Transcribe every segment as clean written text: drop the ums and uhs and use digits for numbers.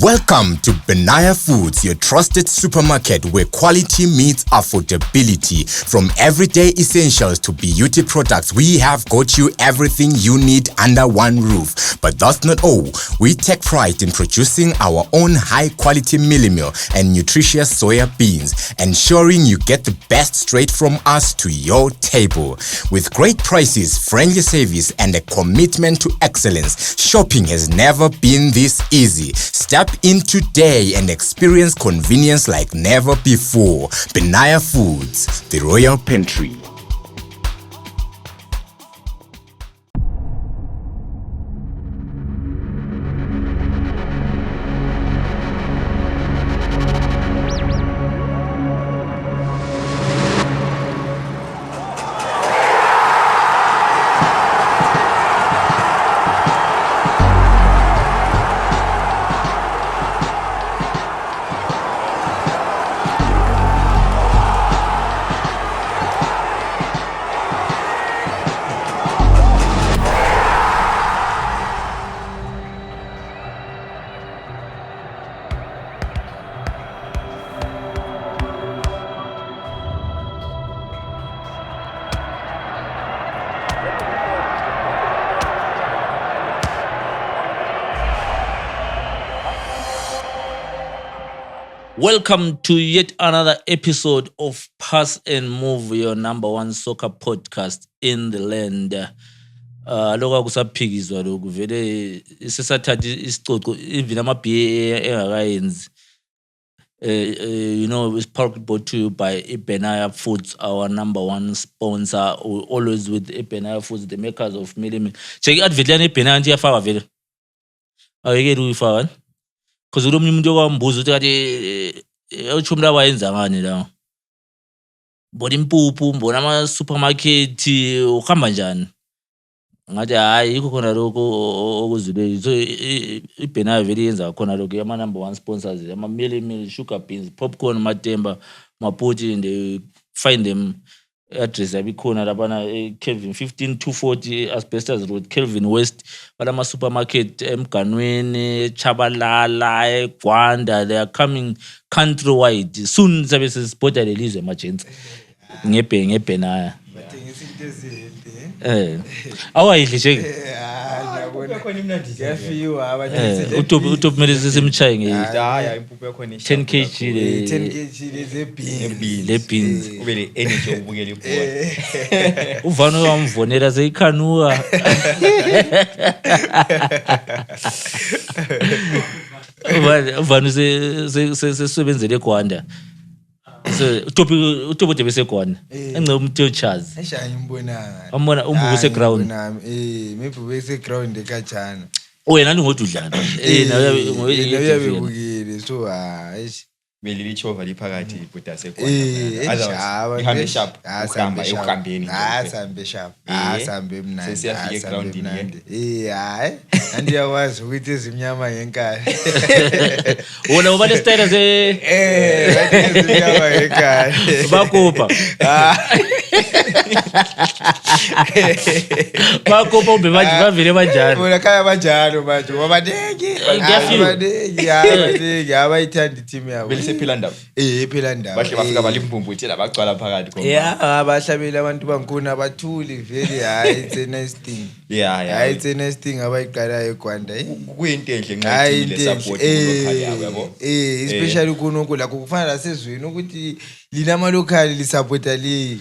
Welcome to Benaya Foods, your trusted supermarket where quality meets affordability. From everyday essentials to beauty products, we have got you everything you need under one roof. But that's not all. We take pride in producing our own high-quality mealie meal and nutritious soya beans, ensuring you get the best straight from us to your table. With great prices, friendly service, and a commitment to excellence, shopping has never been this easy. Step in today and experience convenience like never before. Benaya Foods, the Royal Pantry. Welcome to yet another episode of Pass and Move, your number one soccer podcast in the land. Lokho akusaphikizwa lokhu vele sesathatha isicoco even ama-BA engakayenzi. It's probably brought to you by Benaya Foods, our number one sponsor. We always with Benaya Foods, the makers of mealie meal. Check advert lana Benaya nje yafaka vele. Awuyekeli uyifaka. Because lo muntu okwambuza ukuthi kade uthi umla wayenza ngani la. Bona impuphu, bona ama supermarket uhamba njani. Ngathi hayi yikho khona lokho okuzile. So iBenaya vele yenza khona lokho ama number one sponsors ama mealie meal, sugar beans, popcorn, matemba, maputi, and they find them address yabikhona labana Kelvin 15240 Asbestos Road, Kelvin West, balama supermarket eMganweni, Chabalala, eGwanda. They are coming countrywide. Soon sabe sesipota lelizwe emergency ngeBenaya. Awayidli nje. Yafiwa abantu uTophumele sesemchaye nge haya impuphu yakho ni 10 kg 10 kg le beans ube le energy ubukela ibhola. Uvano wamvonela seyikhanuka. Uvano sesebenzele eGwanda. So uTopo bese khona engce umthe Charles Eshaya imbonanga wambona umbuku se ground maybe bese ground ekajana wena ningodudlana nawe uyabukile so eish belili chova liphakathi ibhuda sekhona ihambe sharp ukamba ekuhambeni asambe sharp asambe mnandi sesiyafika eground ini hayi andiyakwazi ukuthi ezimnyama ngenkani wona ubale style ze ezimnyama ngenkani bakopa bakopa ube bavile banjani bona khaya banjalo manje wabanengi abayithanda team yabo phela ndaba phela ndaba bahle bafika balimpumbuthela bagcwala phakathi khona bahlabela abantu bankuna abathuli vele hayi it's a nice thing it's a nice thing abayiqalayo eGwanda kuyinto enhle nqathile support local yabo especially kunonke lakho kufana lasezweni ukuthi lina local lisupporta li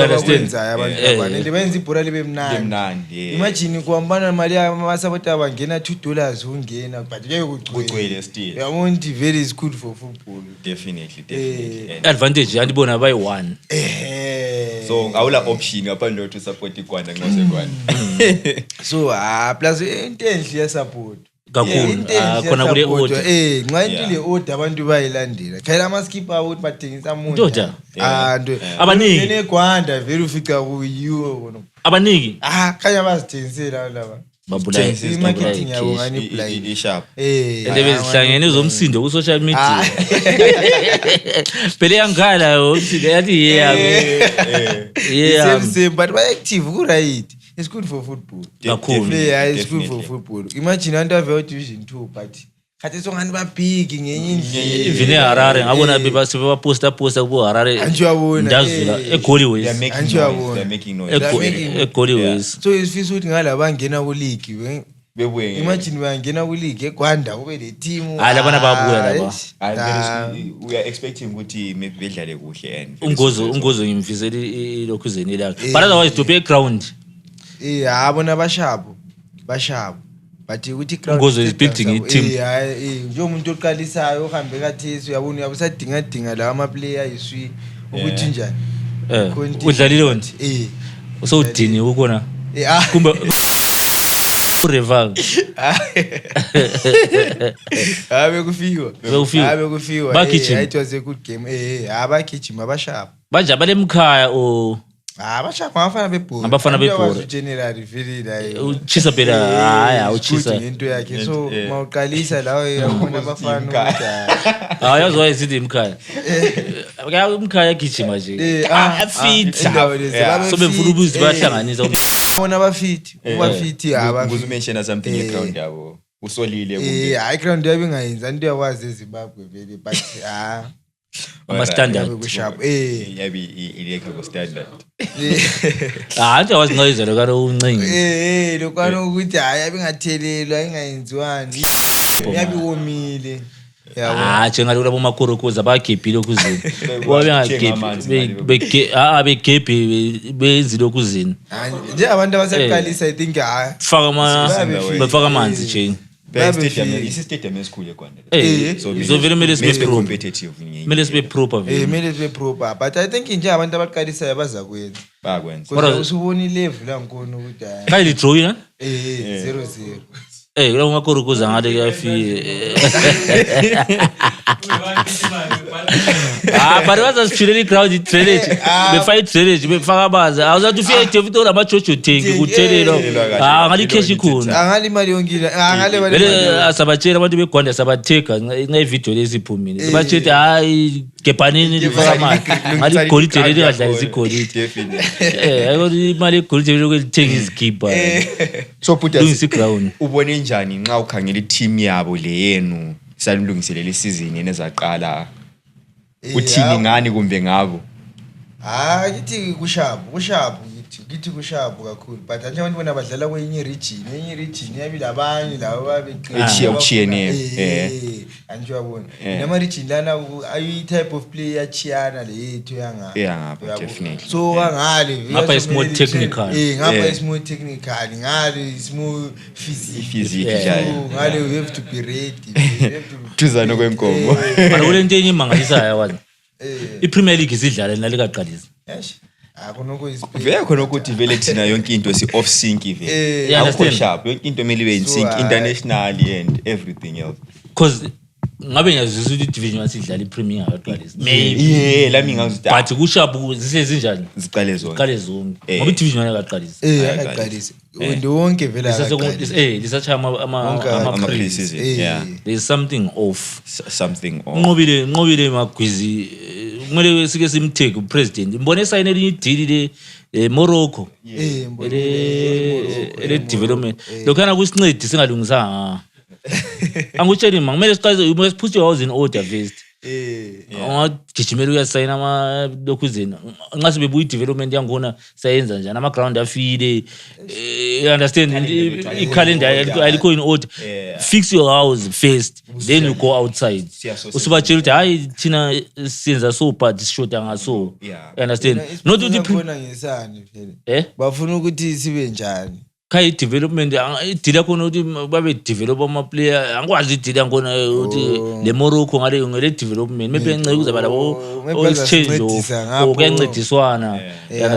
understand abantu abanye benza ibhola libe mnandi imagine kuhambana imali yamasupporter bangena $2 ungena but ke kucwele still yabona very is good for football definitely advantage yandibona bayi one so awula option ngaphandle to support iGwanda ngosekwana so plus into enhle ya support kakhulu khona kule order nxa into le order abantu bayilandela phela ama skipper ukuthi bathengisa umuntu ndoda abaningi eGwanda vele ufica kuyiwo abaningi khanya bazithengisela laba babulaye marketing yabo ngani blind sharp lebezihlangene zomsindo ku social media phela yangala umsindo yathi same but ba active ku right. It's good for football. Cool. Yeah, it's good for football. Imagine under Division 2 but khathi songani ba big ngenye indlela ivine Harare ngabona beba poster kubo Harare ndazula eGoliways they're making noise eGoliways so isifisa ukuthi ngala bangena ku league bebuye imagine bangena ku league eGwanda kube le team labana babuya laba we are expecting ukuthi maybe bedlale kuhle and ungozo ngimfisela ilokhuzeni la but otherwise to be ground abona bashabo but ukuthi ground ungozo is building a team nje umuntu oqalisayo uhambe kathisi uyabona uyabusadinga la ama player iswi ukuthi njani udlalile wona usodini ukona kumbe rival kufiwa it was a good game abagijima bashapa manje abalemkhaya bashapa abafana bebhora general vili la uchisa phela uchisa into yakhe so mawuqalisa lawo yabona abafana yazwa isithi imkhaya umkhaya gijima nje fit so befuna ubuzi bayahlanganisa bona bafit ukuze mention something eground yabo usolile kumbe ground yabo ingayenza into yakwazi eZimbabwe vele but ama standard kushap yabi ilekho standard nje wazinqayizela kana uncinci lokwana ukuthi yabi ngathelelwa ingayenziwani yabi womile njengalabo lamakhorokoza abagebhile okuzini begebhe benzile okuzini nje abantu abasaqalisa I think bafaka amanzi nje stadium esikhulu eGwanda so very mele sibe competitive mele sibe proper but I think nje abantu abaqalisa yabaza kwenza kodwa usubona ilevel la ngikona ukuthi kayili draw yena 0-0 kula makhorokoza ngale kuyafika but wasasiphile iground drainage befight drainage befaka abaza awuzathi ufike David olamajojo tank kuthelelo ngali cash khona angali imali yongile ngale vele asabatshela abantu beGwanda sabatheka ngai video lesiphumile sabathethi hayi gebhanini lifaka mali ngali golide leli ngadlalisa igolide ayikho imali egolide lokuthenga izigiba so put us ground ubone njani nxa ukhangela i-team yabo le yenu salungiselela isizini enezaqala uthini ngani kumbe ngabo kithi kushapu kithi kushapu kakhulu but nje abantu bona badlala kwenye region yabi labanye labo babeqhiyene anje wabona nama region lana ayi type of player chiyana lethu yangapha definitely so ngale ngapha is more technical ngapha is more technical ngale is more physical ngale you have to be ready tuzana kwenkomo mara kulento enye imangalisayo wazi iPremier League isidlala nalikaqalisa vele khona ukuthi vele thina yonke into si off sync vele akho sharp yonke into emeli be in sync internationally and everything else because ngabe ngiyazizwa ukuthi division wasidlala iPremier yaqalisa maybe lami ngazuthi but kushapu zihlezi njani ziqale zonke ngoba idivision yaqalisa yaqalisa wonke vele lisachaya ama pre-season there is something off nqobile magwizi kumele sike simtheke upresident mbone sign elinye deal le Morocco le development lokhana kusincedi singalungisanga angutshela ima kumele siqale you must put your house in order first ngagijimela uyasayina ama lokhuzeni nxa sibebuya development yangona sayenza njani ama ground afile you understand i-calendar alikho in order fix your house first then you go outside usubatshela ukuthi hayi thina siyenza so bad sishota ngaso you understand not ukuthi ngisani vele bafuna ukuthi sibe njani kai development idila khona ukuthi babe develop ama player angikwazi idila ngona ukuthi le Morocco ngale development maybe enceke uzaba labo exchange okuyancediswana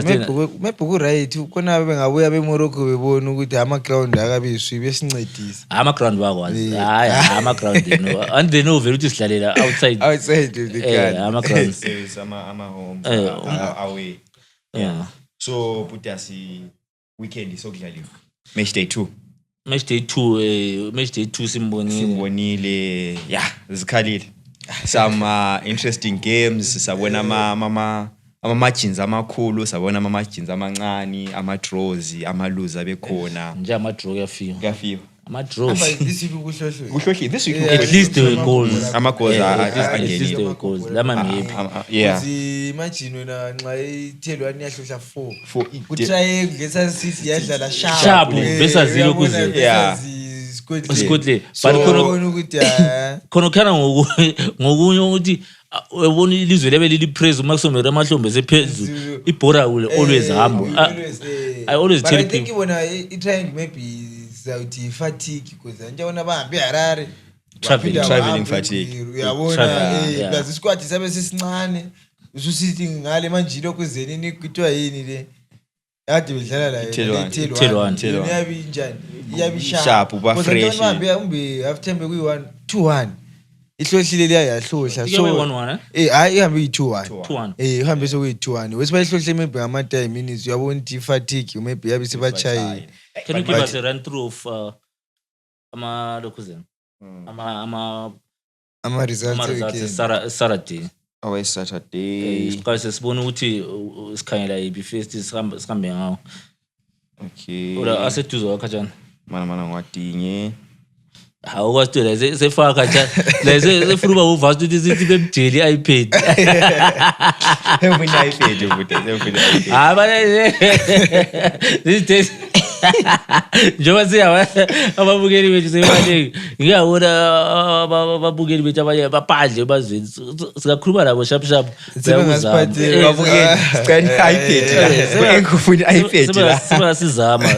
maybe ku right khona bengabuya be Morocco bebona ukuthi ama ground akabiswi besincedisa ama ground bakwazi hayi ama ground no and they know vele ukuthi sidlalela outside the ground ama ground ama home away so putasi weekend sokudlaliwa match day 2 simbonile zikhalile some interesting games sabona ama margins amakhulu sabona ama margins amancane ama draws ama lose bekhona nje ama draw kuyafika ama-draws this week kuhlohlo kuhlohli this week at least there were goals ama-goals at least there were goals lama maybe yeah imagine wena nxa ithelwane yahlohla 4 for utry ngesa city yadlala Sharp versus zero kuze. Yeah. Scotland but but khona ukuthi khona khana ngokunye ukuthi ubona ilizwe lebe lili praise uMaximilian Amahlombe sephezulu ibhora will always humble I always tell people I think bona i-trying maybe zawuthi fatigue because njengoba bahambe eHarare traveling fatigue uyabona plus isquad sabe sisincane ususithi ngale manje lokuzeni nikuthiwa yini le ade bedlala la Telwane iyabi njani iyabi sharp uba fresh umbe after mbe kuyi 1-2-1 ihlohlile liya yahlohla so hayi ihambe yi2-1 ihambe so kuyi2-1 wesibahlohla maybe ngama time minutes uyabona ukuthi fatigue maybe yabe sibachayi can you give us a run through of ama lokuzeni ama results Saturday Saturday isikhathi sibona ukuthi sikhangela yipi first sihambe ngawo okay ora aseduzo wakhatshana mana ngwadinye hawu kwasitela sefaka nje leze sefuna uvasa ukuthi sithi bemjeli iPad evuna iPad futhi evuna abale this njengoba siya ababukeli bethu sebaningi ngiyabona ababukeli bethu abanye bapadle bazweni sikakhuluma nabo sharp sebengasipathile babukeli sicela iPad ngikufuna iPad la sibasizama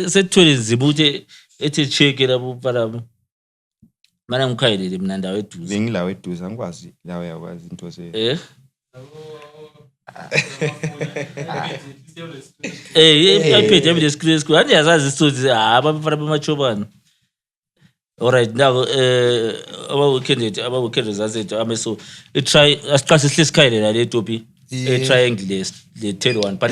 sethwele nzima ukuthi ethi check labo para mana ngikhayelele mina ndawo eduze bengilawo eduze angikwazi lawo yakwazi into se iPad yabe le-screen andiyazazi isithuthi abafana bamachobana alright now aba-weekend zazethu ameso try asiqase sihle sikhayelela le topi triangle le Telwane but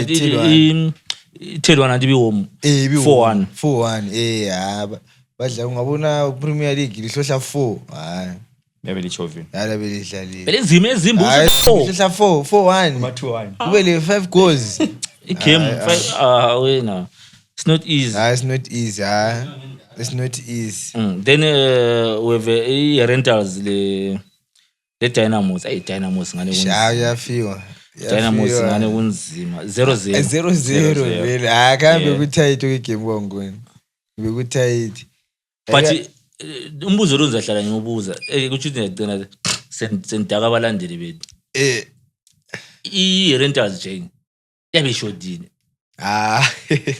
Telwane andibi home 4-1 haba badla ungabona Premier League lihlohla 4 hayi yabe lichovini yabe lidlalile belenzima ezimbu 4-1 2-1 kube le 5 goals igame 5 wena it's not easy it's not easy then we have rentals le Dynamos Dynamos ngane kunzima yafika Dynamos ngane kunzima 0-0 vele akabe kuthight igame kwangona bekuthight but umbuzo lo ngizahlala ngiyobuza ukuthi ngiyagcina sendaka abalandeli bethu i-rentals nje yabe shodini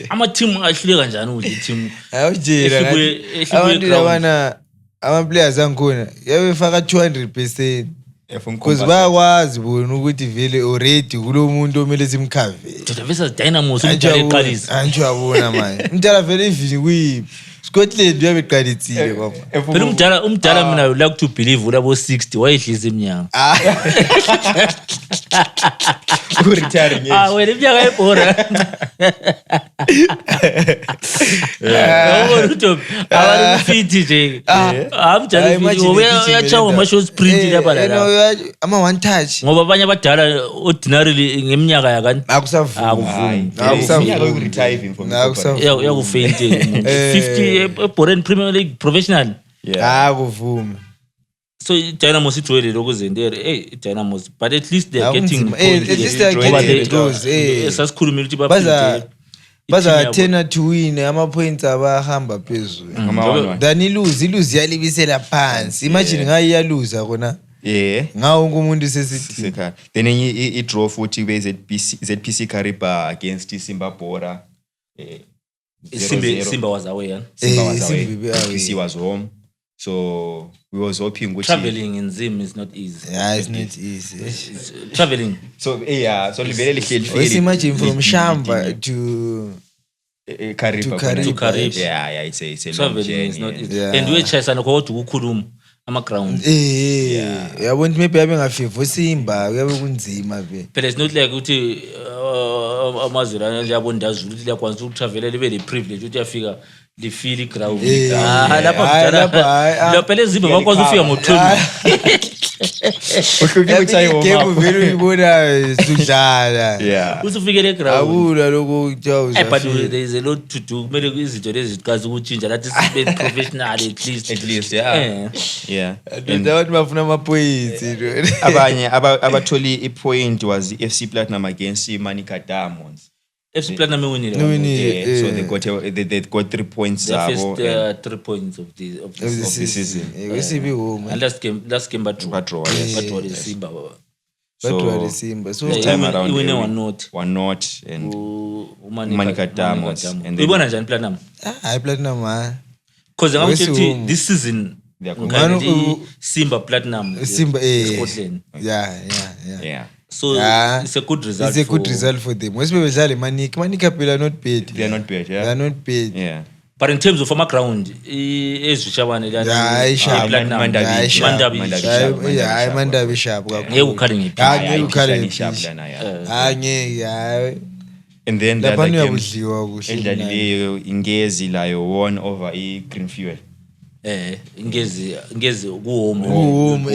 ama team ahlule kanjani ukuthi team awujira abantu labana ama players angkhona yabe faka 200% because bayakwazi bona ukuthi vele already kulo muntu omele simkhave versus Dynamos umdala eqalisa anjho yabona manje umdala vele ivini kuyi Scotland yabe qalitsile baba phela umdala mina I like to believe ulabo 60 wayedliza iminyaka retiring wena iminyaka ebhora ukuthi abantu fit nje amjala uyachawa ama-short sprint lapha la ama one touch ngoba abanye abadala ordinarily ngeminyaka yakani akuvumi yakufeinte 50 ebhoren Premier League professional akuvumi so Dynamos ijwayele lokuzendere Dynamos but at least they are getting sasikhulumile ukuthi baza 10 to win ama points abahamba phezulu then iluzi yalibisela phansi imagine ngayi yaluza kona ngawo umuntu sesithi then i-draw futhi be ZPC Kariba against Simba Bora Simba was away PC was home so we was hoping ukuthi traveling in Zim is not easy it's not easy traveling so so livele lihleli imagine from Shamba to Kariba it's a traveling is not easy and we chase and kodwa ukukhuluma ama ground yabona maybe yabe ngafevo Simba yabe kunzima phela it's not like ukuthi amazwe liyabona Zulu liyakwanza ukutravelela libe le privilege ukuthi yafika lifeel ground lapha phela Zimba bakwazi ufika ngo-12 Game vele uyibona sudlala. Yeah. Usufikele ground. Awula lokho kuthiwa But there is a lot to do. Kumele izinto lezi zikazi ukutshintsha lathi sibe professional at least. At least, yeah. Yeah. Abantu bafuna ama-points. Abanye abatholi i-point was FC Platinum against Manica Diamonds. FC Platinum winile. So they got 3 points. The first 3 points of the season. Wesibi home. And last game but draw. Yes. But what is Simba? So Simba. So this time around we win 1-0 and Manica Diamonds. And Ibona njani Platinum? Hayi Platinum ha. Because I'm going this season they are Simba Platinum. Simba Scotland. Yeah. So it's a good result. It's a good result for them. West bedlala Manica phela not paid. They are not paid, yeah. They are not paid. Yeah. But in terms of ground, ezwishabane la Mandabi sharp. Ngeke ukhale ngephi. And then the other game edlalileyo Ingezi layo won over Green Fuel. Ingezi ku-home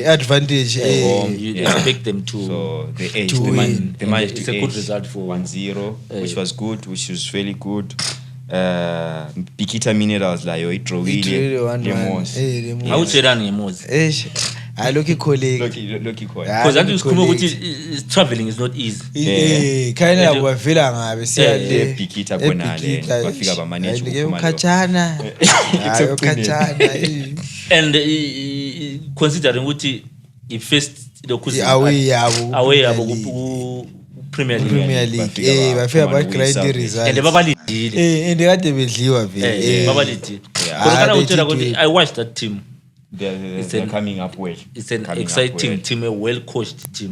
advantage you expect them to so they win. managed It's to a good result for 1-0 which was good, which was very good. Bikita Minerals layo idrawile Lemos. awuthelani ngemozi look colleague Loki because anti usikhuluma ukuthi traveling is not easy kind of wavela ngabe siyale Bikita bonale bafika ba manage ukhatshana and considering ukuthi I first away yabo ku Premier League bafika ba grind results and babalidile and kade bedliwa vele babalidile because kana utshela ukuthi I watched that team. They're coming up well. It's an exciting team, a well-coached team.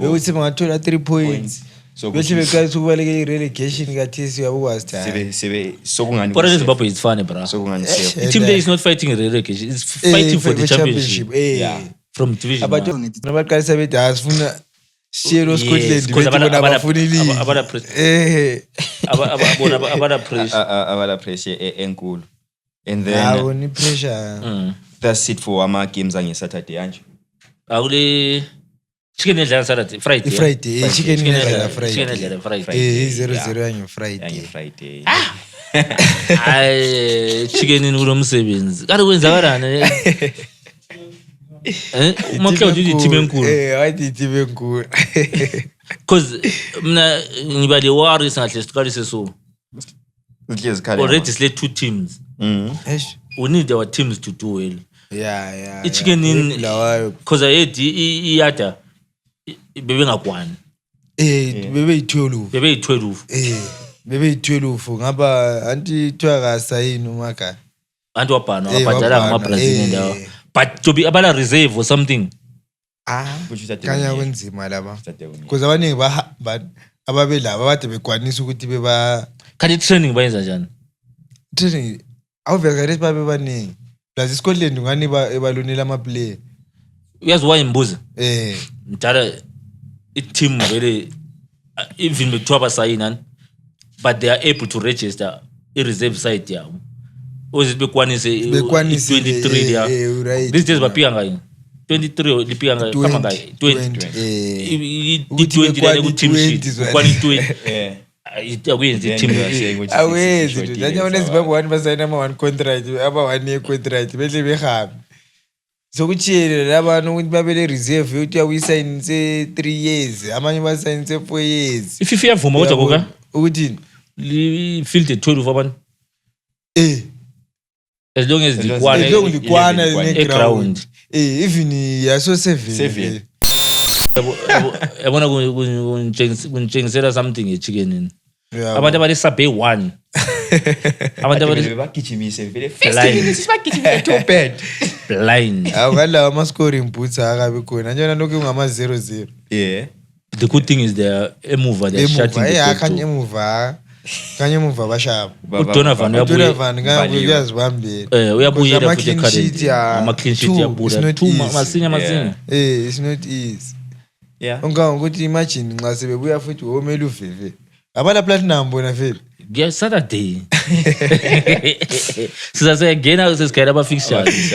Ukuthi bangathola 3 points. So bese bekwazi ukubaleka relegation kathisi uyabukwazi time. Sebe sokungani. For Zimbabwe is funny, bro. Sokungani the team there is not fighting relegation. It's fighting for the championship. Yeah. From division. Nabaqalisa bethi asifuna Shiro Scotland abala pressure enkulu and then pressure that's it for ama games on Saturday anje awule chicken edla Saturday Friday chicken edla Friday 0-0 on Friday chicken kulomsebenzi kade kwenzakalana uMakhawuthi team enkulu wathi team enkulu because mina ngiba le worries ngahle siqalise so already select 2 teams we need our teams to do well chicken in because I had iyada bebengakwani bebe12 ngaba anti twaka sayini umaka anti wabhana wabhadala ngama-Brazilian ndawo but to be abala reserve or something kanya kwenzima laba because abaningi ababelaba bade bekwanisa ukuthi beba kanti training bayenza njani training awuvela kade babe baningi plus iScotland ngani ebalonela ama player uyazi why imbuza mdala i-team vele even bethiwa basayina but they are able to register i-reserve side yabo ozithi bekwanise 23 ya these days bapika ngayo 23 lipika ngayo kama ngayo 20 i-20 lale ku team sheet kwani 20 akuyenzi team awenzi njalo neZimbabwe wani basayina ama 1 contract aba 1 year contract bedle behambe sokutshela labantu ukuthi babele reserve yokuthi uyisayinise 3 years amanye basayinise 4 years iFIFA yavuma kodwa koka ukuthi li field 12 abantu as long as likwana ground even yaso 7 yabona kunjengisela something echicken abantu abale subway 1 abantu abale bagijimise vele first minutes bagijimise too bad blind awukala ama scoring boots akabe khona njena lokho ungama 0-0 the good thing is they are emuva they are shutting the kanye emuva bashaba uDonovan uyazibambela uyabuyela futhi ekhaya ama clean sheet yabuda masinya it's not easy unga ukuthi imagine nxa sebebuya futhi womela uveve abala platinum bona vele Yes, Saturday. Sizaze again sesikhala ama-fixtures.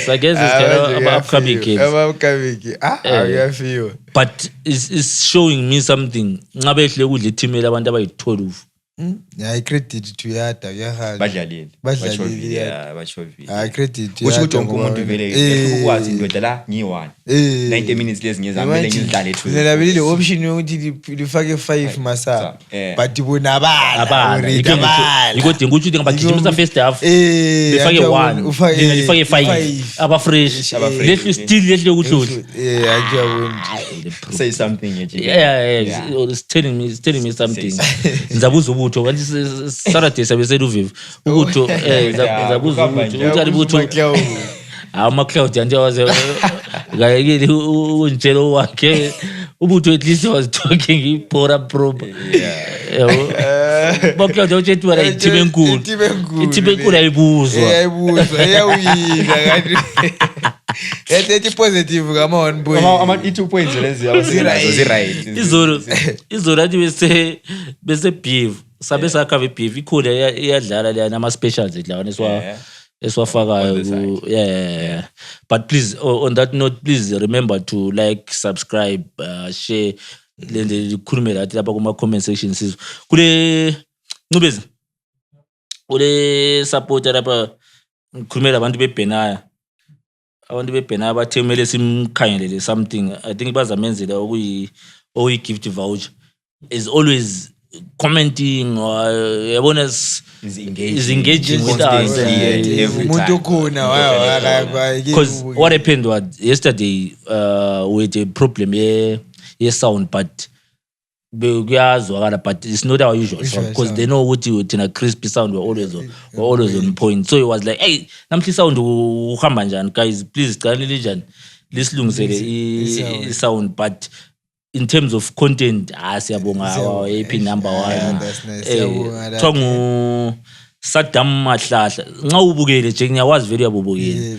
So I guess sesikhala ama-upcoming games. Uyafika. But it's showing me something. Ngabe hle kudla ithimela abantu abayi-12. I-credit to Yada uyahamba. Badlalile. I-credit to Yada. Ukuthi wonke umuntu vele ukwazi indoda la ngiyi-1. 90 minutes lezi ngiyezamele ngidlale 2. Nilabile le option yokuthi lifake 5 masa. But abana. Ikodinga ukuthi ngabagijimisa first half. Befake 1. Befake 5. Aba fresh. Lehle still lehle ukuthi. Say something. Yeah. It's telling me something. Ngizabuza ubutho kanti Saturday sabesela uvivu ubutho ngizabuza ubutho uthali ubutho ama-cloud yanje waze ngayekile unjelo wakhe ubutho at least was talking pora proper ama-cloud awutshethi wena ithime enkulu ayibuzwa iyawina kanti ethi positive kama-1 boy i-2 points lezi abasinazo ziright. izolo athi bese beef sabe sakhava beef ikhona iyadlala leya nama-specials lawana esiwafakayo yeah. But please on that note, please remember to like, subscribe, share le khulume lathi lapha kuma-comment section sizwe kule Ncubezi ule support lapha ngikhulumela abantu beBhenaya. Abantu beBhenaya bathe kumele simkhangelele something. I think bazamenzela okuyi-gift voucher. Is always commenting or yabona is engaging with us every time. Because what happened was yesterday with a problem sound, but but it's not our usual sound because they know what you in a crispy sound we're always on point. So it was like, hey, namhli sound uhamba njani guys, please qalile njani lisilungisele sound. But in terms of content siyabonga our AP number 1 Tongu Saddam Mahlahla nxa ubukele nje ngiyawazi vele uyabubukela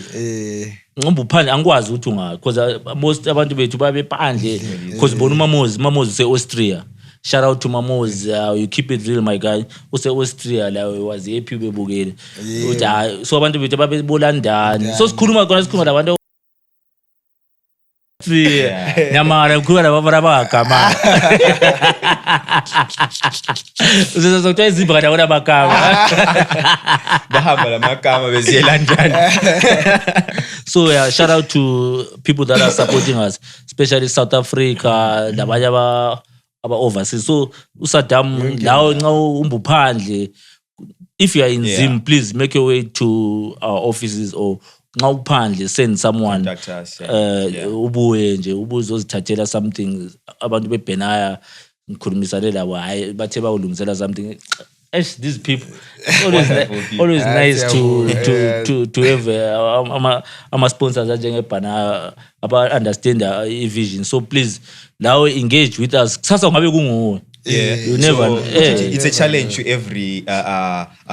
ngombe uphandle angikwazi ukuthi unga because most abantu bethu babephandle because bona uMamozi se-Austria. Shout out to Mamozi, you keep it real my guy. Use-Austria la was happy bebukele ukuthi so abantu bethu babebulandani so sikhuluma labantu nyamara mkhulu nabafana bagama uzozokuthiwa izimba kanti akona magama bahamba lamagama beziyelandani. So yeah, shout out to people that are supporting us, especially South Africa nabanye aba-overseas. So uSaddam lawo nxa umbuphandle, if you are in Zim, please make your way to our offices or nxa uphandle send someone ubuye nje ubuzozithathela something. Abantu beBhenaya ngikhulumisane labo hayi bathe bawulungisela something. These people always nice to have ama-sponsors anjengeBhenaya aba-understand i-vision. So please now engage with us. Kusasa ngabe kunguwe. You never it's a challenge to every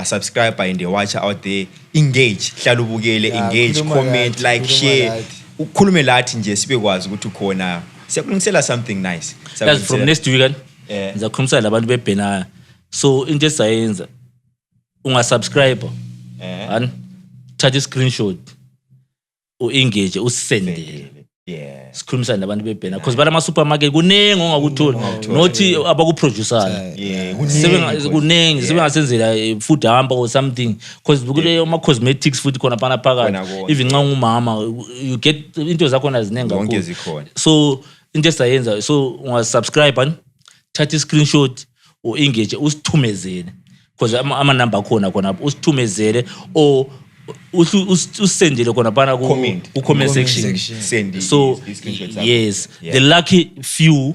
subscriber and a watcher out there. Engage, hlala ubukele, engage, comment, like, share. Ukhulume lathi nje sibekwazi ukuthi ukhona. Siyakulungisela something nice. That's from next weekend. Ngizakhulumisa labantu beBhenaya. So into esiyenza ungasubscribe and thatha i-screenshot u-engage usendele. Sikhulumisana nabantu beBhenaya because bala ama-supermarket kuningi ongakutholi nothi abakuproducera kuningi sebengasenzela food hamper or something because kule ama-cosmetics futhi khona phakathi even nxa ungumama you get into zakhona ziningi kakhulu. So into esiyenza so ungasubscribe and thatha i-screenshot u-engage usithumezele because ama-number khona usithumezele or usendele khona phana ku-comment section. So yes, the lucky few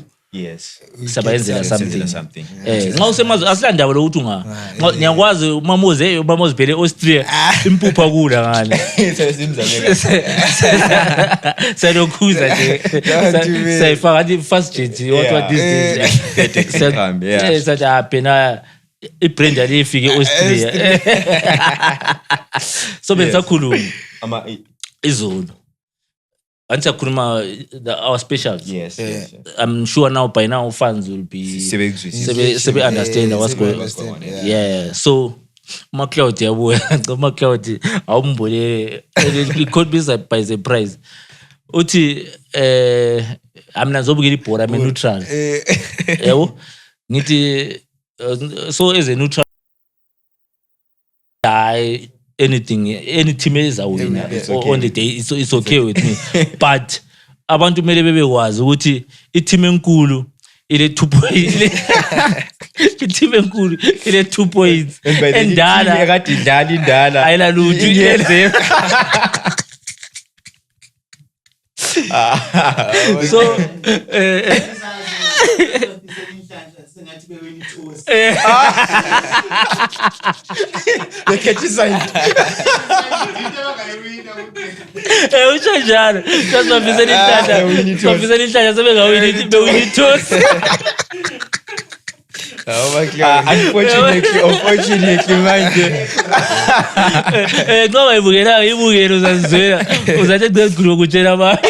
sabayenzela something. Nxa usemazwe asilandaba lokuthi ngiyakwazi uMamozi phela e-Austria impupha kula ngale sayilokhuza nje sayifaka athi fast jet what this days sathi phela ibrand alifike e-Austria so benzakhuluma izolo our specials. Yes. I'm sure now by now fans will be sebe understand what's going on. Yeah. So McLeod McLeod awumbone it could be by surprise. Uthi I'm nazobukela ibhola I'm neutral. Yebo ngithi so as a neutral any team is a winner on the day it's okay with me but abantu kumele bebekwazi ukuthi i-team enkulu ile 2 points i-team enkulu ile 2 points endala ekade indala ayilalutho yenze so the catch is signed usho njalo just bafisela inhlahla bafisela inhlahla sebengawini toss unfortunately manje ngoba ibukela uzazizwela uzathi ngekugulu ukutshela abantu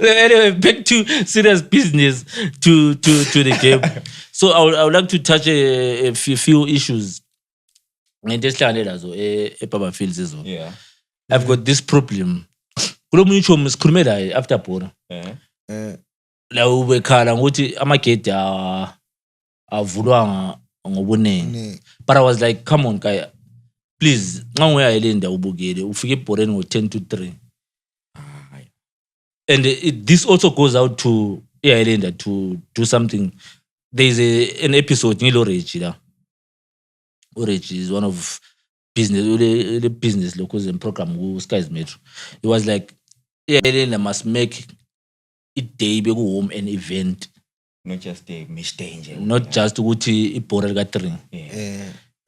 anyway back to serious business to the game. So I would like to touch a few issues ngento esihlangane lazo eBaba Fields izo. Yeah. I've got this problem. Kulomunye umuntu sikhulume la after bora. La ubekhala ngokuthi amagate avulwa ngobunene. But I was like, come on guy, please nxa uyayilinda ubukele ufike ebhoreni ngo 10 to 3. And this also goes out to Ireland to do something. There is an episode in Orange. Orange is one of business locals and program who Sky's Metro. It was like Ireland must make it day be home an event. Not just a mistake. Not just ukuthi ibhora lika3.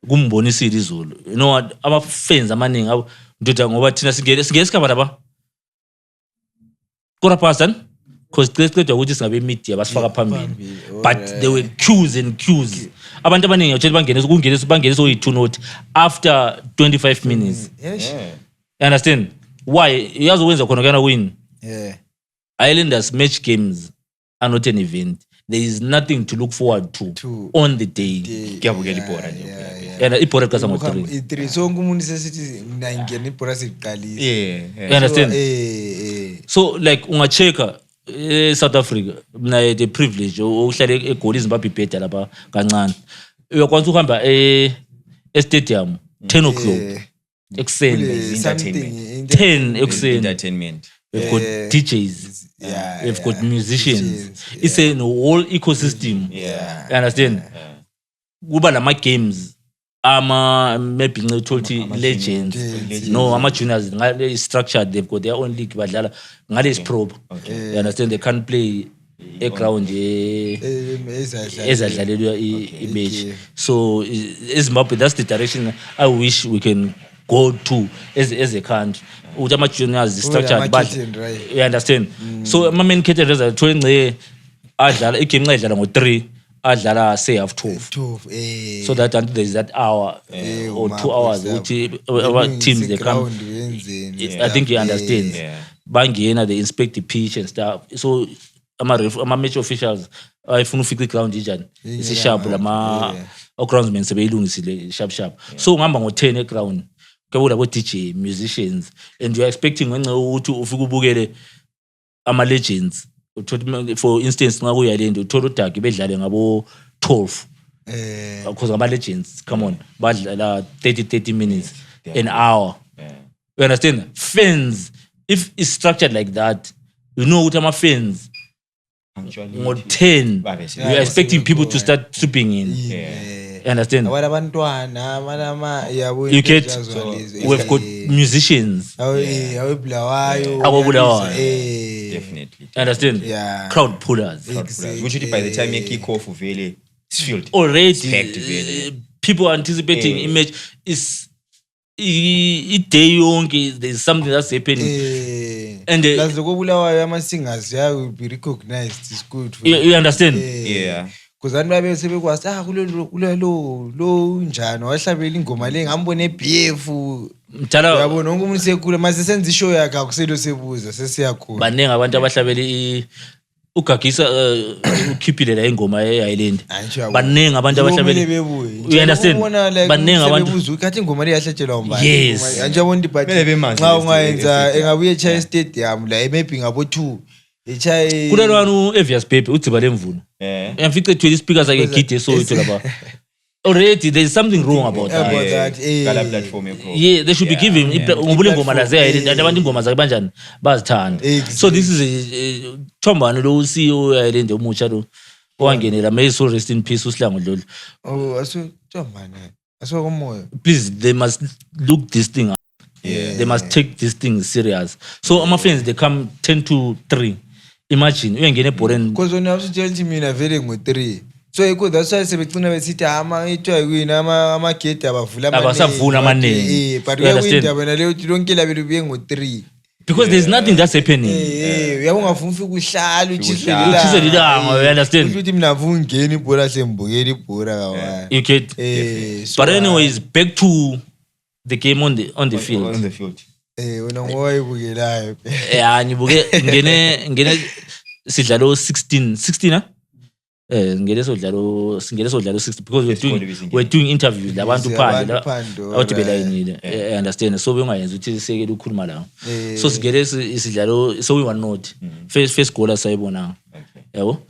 Kumbonisile izulu. You know what? Aba fans amaningi ndoda ngoba thina singesikaba laba. Kora person because clearly ukuthi singabe media basifaka phambili but there were queues and queues abantu abaningi uthela bangene so yi2 note after 25 minutes. Yes. You understand why yazi wenza khona kana win. Islanders match games are not an event. There is nothing to look forward to on the day. Kuyabukela ibhora nje. And ibhora kasa ngo3. I3 so umuntu sesithi mina ngene ibhora siqalisa. You understand? So like ungacheka South Africa mina the privilege uhlale eGoli Zimbabwe bed lapha kancane. Uyakwazi ukuhamba stadium 10 o'clock ekseni Entertainment. 10 ekseni Entertainment. We've got DJs. We've got musicians. It's a whole ecosystem. You understand? Kuba lama games maybe ngithothi legends. No, juniors structured. They've got their own league badlala ngale probe. You understand? They can't play a ground ezadlalelwa image. So Zimbabwe, that's the direction I wish we can go to as a country. Uthi juniors structured but you understand. So my main categories are 20 adlala igame ngadlala ngo3 adlala say half 12. So that until there is that hour or 2 hours uthi our teams they come. I think you understand. Bangena they inspect the pitch and stuff. So ama match officials ayifuna ufika ground njani isisharp lama groundsmen sebeyilungisile sharp. So ngihamba ngo10 eground kwebuda bo DJ musicians and you are expecting wenxa ukuthi ufike ubukele ama legends. For instance nxa kuyalenda uthola uDagi bedlale ngabo 12 because ngaba legends come on badlala 30 minutes an hour. You understand? Fans, if it's structured like that, you know what ama fans ngo 10 you are expecting people to start trooping in. You understand? You get we've got musicians. Definitely. Understand? Crowd pullers. Usually by the time you kick off it's filled. Already people anticipating image is day yonke there's something that's happening. And that's the Bulawayo ama singers will be recognized. It's good for you understand? Because abantu babe sebekwazi kulelo njani wahlabela ingoma le ngambone BF mthala yabo nonke umuntu sekhula mase senza ishow yakhe akuselo sebuza sesiyakhula baningi abantu abahlabela ugagisa ukhiphile la ingoma eIsland baningi abantu abahlabela you understand baningi abantu bebuza ukuthi ingoma le yahlatshelwa umbani yes anje yabona debate nxa ungayenza engabuye eChai Stadium la maybe ngabo 2 eChai kulelo wanu Evious Baby udziba lemvuno yamfice 20 speakers ake gidi so ithola ba already there is something wrong about that kala platform yeah they should be giving ngobule ingoma la zeIsland abantu ingoma zakhe banjani bazithanda so this is Thombani lo CEO eIsland omutsha lo owangenela may so rest in peace uSihlangu Dlolo oh aso Thombani aso komoya please they must look this thing up. They must take this thing serious so my friends they come 10 to 3 imagine uyengena eBoren because ona usitshela mina vele ngo3 so iko that's why sebecina besithi ama ithwa kwini ama gate abavula abasavuna amaningi but uyawindaba naleyo uthi lonke labelo buye ngo3 because there's nothing that's happening uyabonga ufika uhlala uchise lilanga you understand ukuthi mina vungena ibhola sembukela ibhola kawa you get but anyways back to the game on the field wena ngoyibukelayo ngibuke ngene sidlalo 16 ngene sodlalo 60 because we're doing interviews labantu phandle awudibela yini I understand so bengayenza ukuthi sekele ukukhuluma la so sigele isidlalo so we were not first goal asayibona yabo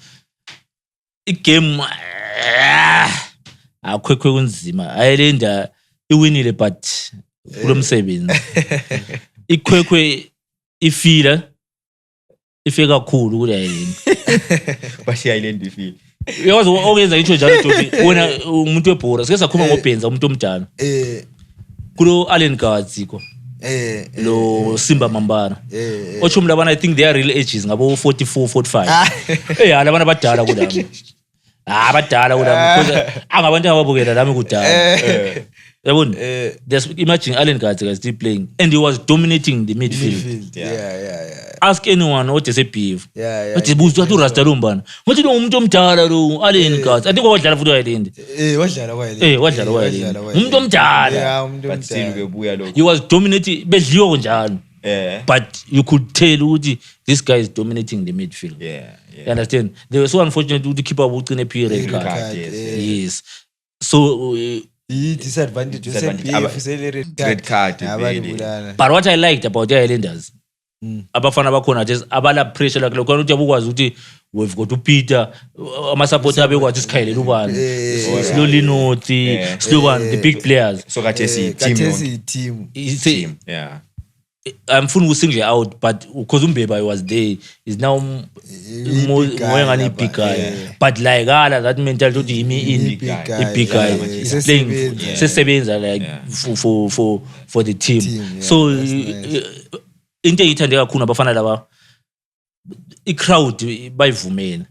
igame akhwekhwe kunzima ayilenda iwinile but kulomsebenzi ikhwekhwe ifila ife kakhulu kule ayileni bashiya Island ifile uyazi oyenza into njalo Jofi wena umuntu webhora sike sakhuma ngobhenza umuntu omdala kulo Allen Gadziko lo Simba Mambana othumla labana I think they are real ages ngabo 44 45 labana badala kulami abadala kulami because angabantu ababukela lami kudala yabona imagine Allen Gadziko is still playing and he was dominating the midfield ask anyone what is a beef but buzo tu rasta lombana wathi lo umuntu omdala lo Allen Gadziko I think wadlala futhi Island wadlala Island umuntu omdala but still bebuya lokho he was dominating bedliwa njalo but you could tell ukuthi this guy is dominating the midfield you understand they were so unfortunate to keep up ucine P red card yes so disadvantage red card but what I liked about the Islanders abafana bakhona just abala pressure like lokho ukuthi abukwazi ukuthi we've got to Peter ama supporter abekwazi isikhayelela ubani slowly nothi slow the big players so kathesi team I'm fun using out but because Umbeba was there is now more ngani big guy but like that mentality ukuthi imi in big guy is playing sesebenza like for the team so into ithande kakhulu abafana laba i-crowd bayivumela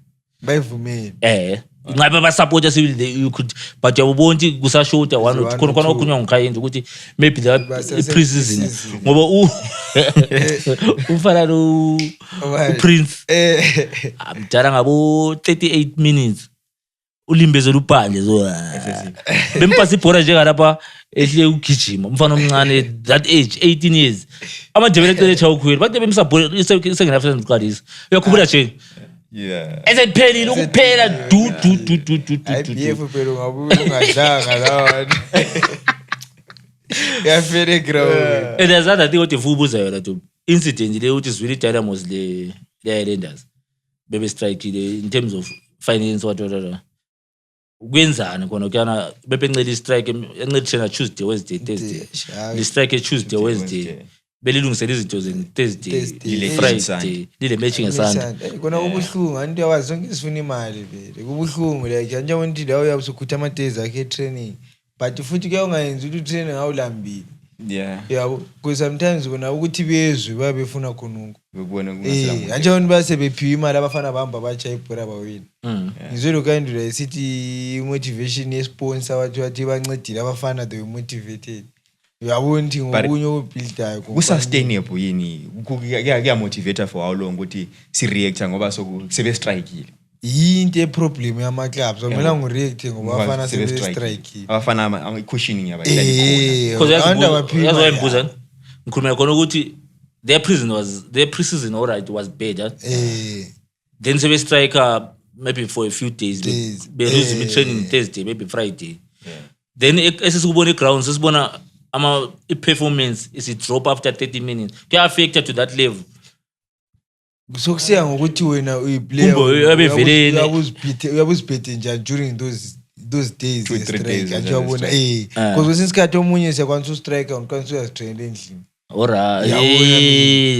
ngabe ba supporters you could but yabonti kusashota one khona okunywa ngikhayenza ukuthi maybe that pre-season ngoba ufana lo Prince amdala ngabo 38 minutes ulimbezela uphandle so bempasa ibhora nje ngalapha ehle ugijima umfana omncane that age 18 years amadebele ecele cha ukhwela bathi bemsabhola isengenafisa ngiqalisa uyakhumbula nje ezephelile ukuphela du IPF phela ngabuye ungadlanga lawa yafere ground and there's other thing what ifubuza yona to incident le ukuthi Zweli Dynamos le Islanders bebe strike in terms of finance what kwenzana khona kuyana bepencela strike encedishena Tuesday Wednesday Thursday the strike Tuesday Wednesday belilungisela izinto Thursday Friday lile matching ngeSunday kona kubuhlungu antu yawazi zonke isifuna imali vele kubuhlungu like nje wonke lawo yabusukhutha ama days akhe training but futhi ke ungayenza ukuthi training awulambile yabo because sometimes kona ukuthi bezwe babefuna khonunku bekubona kungasela nje wonke base bephiwa imali abafana bahamba bacha ibhora bawini ngizwe kind la city motivation ye sponsor wathi bancedile abafana they were motivated uyabona ukuthi ngokunye obuildayo kusustainable yini kuya motivator for how long ukuthi si react ngoba sebe strikeile yinto eproblem yama-clubs akumela ngireacte ngoba abafana sebestrike abafana cushioning yazo wayimbuza ngikhulumela khona ukuthi their pre-season alright was bad then sebestrike maybe for a few days belose training Thursday maybe Friday then esesikubona eground sesibona i-performance is drop after 30 minutes kuya-affected to that level sokusiya ngokuthi wena uyiplayer uyabuziphethe njani during those days 2-3 days uyabona because kwesinye isikhathi omunye siyakwanisa ustrike ukwanisa uyazitrainela endlini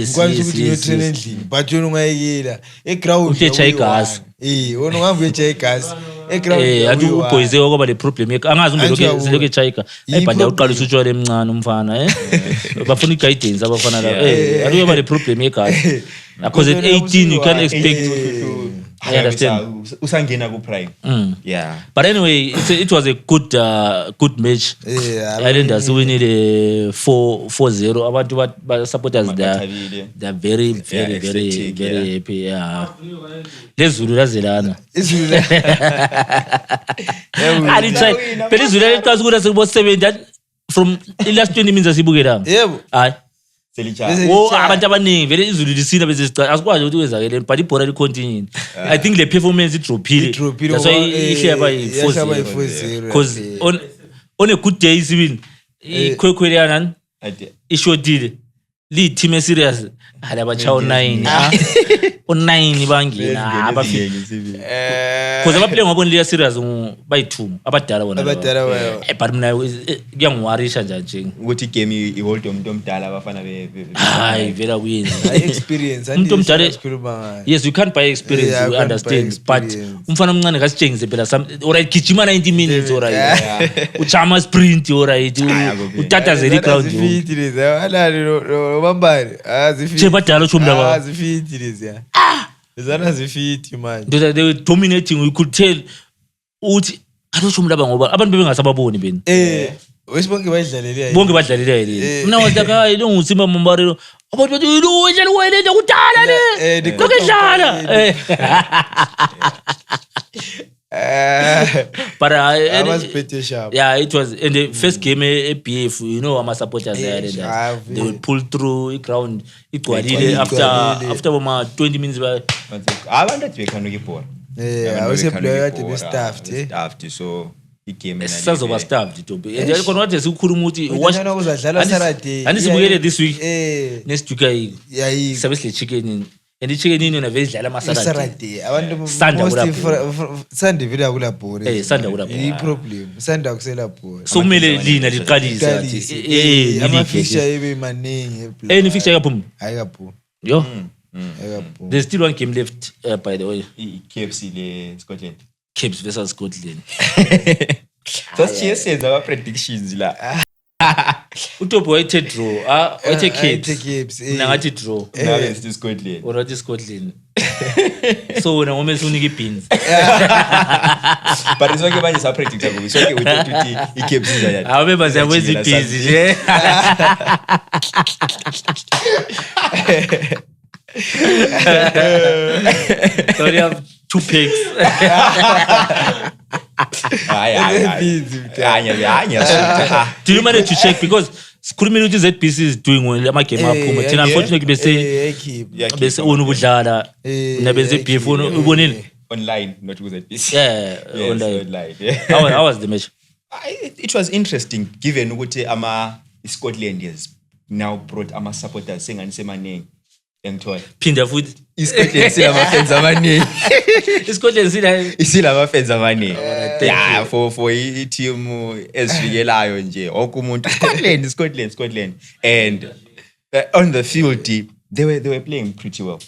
ukwanisa ukuthi uyotraina endlini but wena ungayekela eground uyecha igasi wona ungahamba uyecha igasi athi uboyize kwaba le problem angazi umbe echaika ayibhanda uqalisa utshwala emncane umfana bafuna i-guidance abafana la athi uyaba le problem yegazi because at 18 you can expect I understand usangena ku-prime but anyway it was a good match Islanders winile 4-0 abantu ba-supporters they're very very very very happy lezulu lazelana phela izulu liqasa ukuthi sekubo-70 from i-last 20 minutes asibukelanga hayi abantu abaningi vele izulu lisina bese asikwazi ukuthi kwenzakeleni but ibhola licontinue I think le performance idrophile that's why ihle by 4-0 because on a good day isibini ikhwekhwelana ishotile li-team serious alabachawo 9 o9 bangena abafike because abaplay ngabona liya serious bayi2 abadala bona but mina kuyangiwarisha nje ukuthi igame ihold umuntu omdala abafana hayi vela kuyini experience umuntu omdala yes you can't buy experience you understand but umfana omncane kasitshengise phela alright gijima 90 minutes alright uchama sprint alright utatazela ground bambari che badala chomdaba azifiti lezi zana zifiti manje they were dominating we could tell uthi kalocho umlaba ngoba abantu bebengasababoni beni wesibonke bayidlalele bonke badlalele yini mina wathi hayi lo ngusimba Mbarelo abantu bathi lo udlala wena nje kudala le lokudlala but I was pretty sharp. Yeah, it was in the first game APF, you know, our supporters there, they will pull through the ground igcwalile after 20 minutes abantu athi bekhona ukibhola I was a player at the staffed so igame sazoba staffed to be and khona wathi sikukhuluma ukuthi washana uzadlala Saturday anisibukele this week next week service chicken and ichicken yini vele idlala Saturday abantu Sunday vele akulabhore Sunday akulabhore i problem Sunday akusela bhore so kumele lina liqalise athi ama fixture ebe maningi ni fixture yaphuma ayikaphuma yo there's still one game left by the way KFC le Scotland Caps versus Scotland so siyenza ama predictions la uTopo wayethe draw wayethe Caps nangathi draw nawe sithi Scotland urathi Scotland so wena ngome unika ibeans but sonke manje sa predict ngoba sonke uthi iCaps izayani awubeba siyakwenza ibeans nje sorry I have 2 picks do you manage to check because sikhulumile ukuthi ZBC is doing well ama-game aphuma thina unfortunately bese unubudlala mina benze BF ubonile online not with ZBC online how was the match it was interesting given ukuthi Scotland has now brought ama supporters sengani semaningi engithola phinda futhi iScotland silama fans amaningi iScotland silama fans amaningi yeah for i-team esivikelayo nje wonke umuntu Scotland and on the field they were playing pretty well.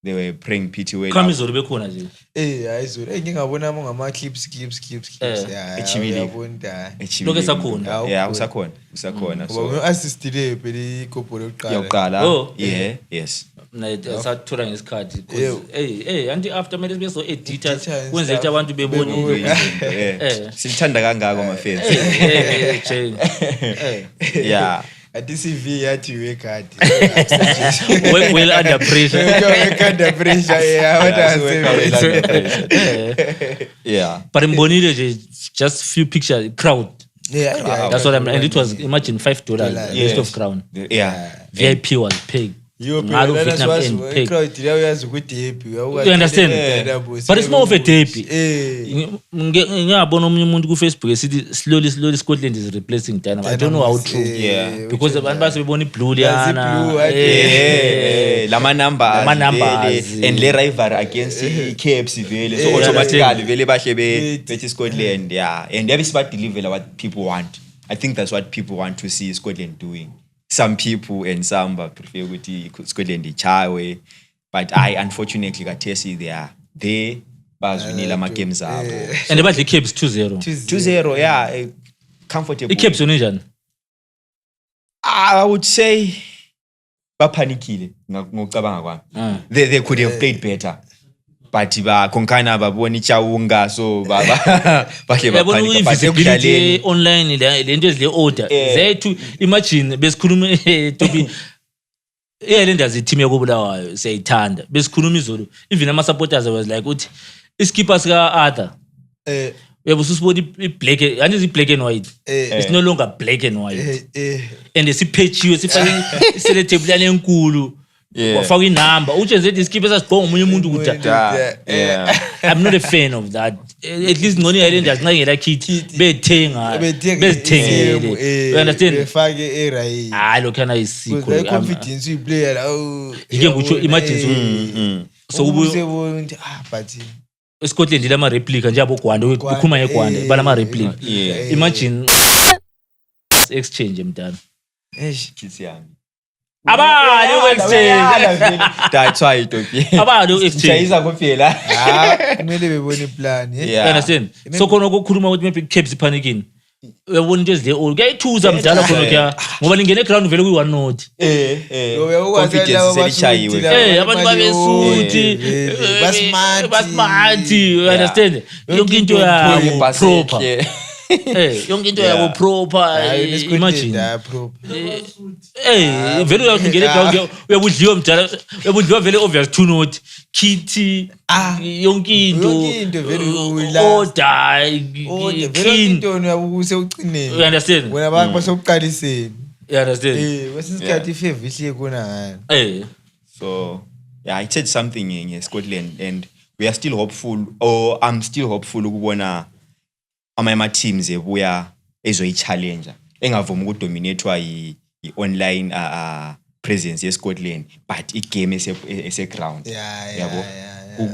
They were playing pretty well. Kama izolo bekhona nje. Ayizolo. Ngingabona ngama clips. Uyabona. Lokho sakhona. Yeah, usakhona. So assist le phela ikopolo yokuqala. Oh, yeah, yes. Sathola ngesikhathi anti after manje bese editors kwenze ukuthi abantu bebone silithanda kangako ama fans chain yeah At the CV, you had to work hard. Work well under pressure. Work under pressure, yeah. What I say. Yeah. But in Bonito, just few pictures, crowd. Yeah. That's what I mean. And it was, imagine $5 list of crown. Yeah. VIP was paid. You Ngalo Vietnam end paid. You understand? But it's more of a derby. Ngiyabona omunye umuntu ku Facebook esithi slowly Scotland is replacing Dynamo. I don't know how true. Yeah. Because abantu basebona iblue liyana. Lama numbers and le rivalry against KFC vele. So automatically vele bahle bethi Scotland, yeah. And they have deliver what people want. I think that's what people want to see Scotland doing. Some people and some prefer ukuthi Scotland ichawe, but unfortunately kathesi they are there bazwinile ama games abo. And they badle Caps 2-0. 2-0, yeah, comfortable. Caps onjani? I would say bapanikile ngokucabanga kwami. They could have played better. But konkana babona ichawunga so bahle bapanika but ekudlaleni online lento ezile order zethu imagine besikhuluma to be le ndazi team yakobulawayo siyayithanda besikhuluma izolo even ama supporters was like uthi iskipper sika Arthur uyabususibona iblack yani is black and white it's no longer black and white and sipatchiwe sifake iselectable yale enkulu wafaka inamba uthi nje iskipper sasigqonga umunye umuntu kuda. I'm not a fan of that. At least ngoni Islanders ngayela kit bethenga bezithengele. You understand? Befake eRay. Lokhana isikho. Because confidence we player yike ngitsho imagine so ubone but Scotland lama replica nje abogwanda ukhuma yegwanda balama replica. Imagine exchange mntana. Kids yami. Abalo exchange. That's why Ethiopia. Abalo exchange. Chayiza kuphela. Kumele bebone plan. You understand? So khona ukukhuluma ukuthi maybe Caps panicking. Uyabona into ezile kuyayithuza mdala khona kya ngoba lingene ground vele kuyi 1-0. Confidence selichayiwe. Abantu babesuthi basmart. You understand? Yonke into yabo proper. Yonke into yabo proper. Imagine. Vele uyangene ground uyabudliwa mdala uyabudliwa vele obvious 2-0 kitty yonke into vele order clean into uyabuse ucineni. You understand? Wena abantu basokuqaliseni. You understand? Wesinsikhathi ifavor ihle kuna ngani. So I said something in Scotland and we are still hopeful, or I'm still hopeful ukubona ama teams ebuya ezoyi-challenge engavuma ukudominatwa i-online presence ye-Scotland but igame ese-ground yabo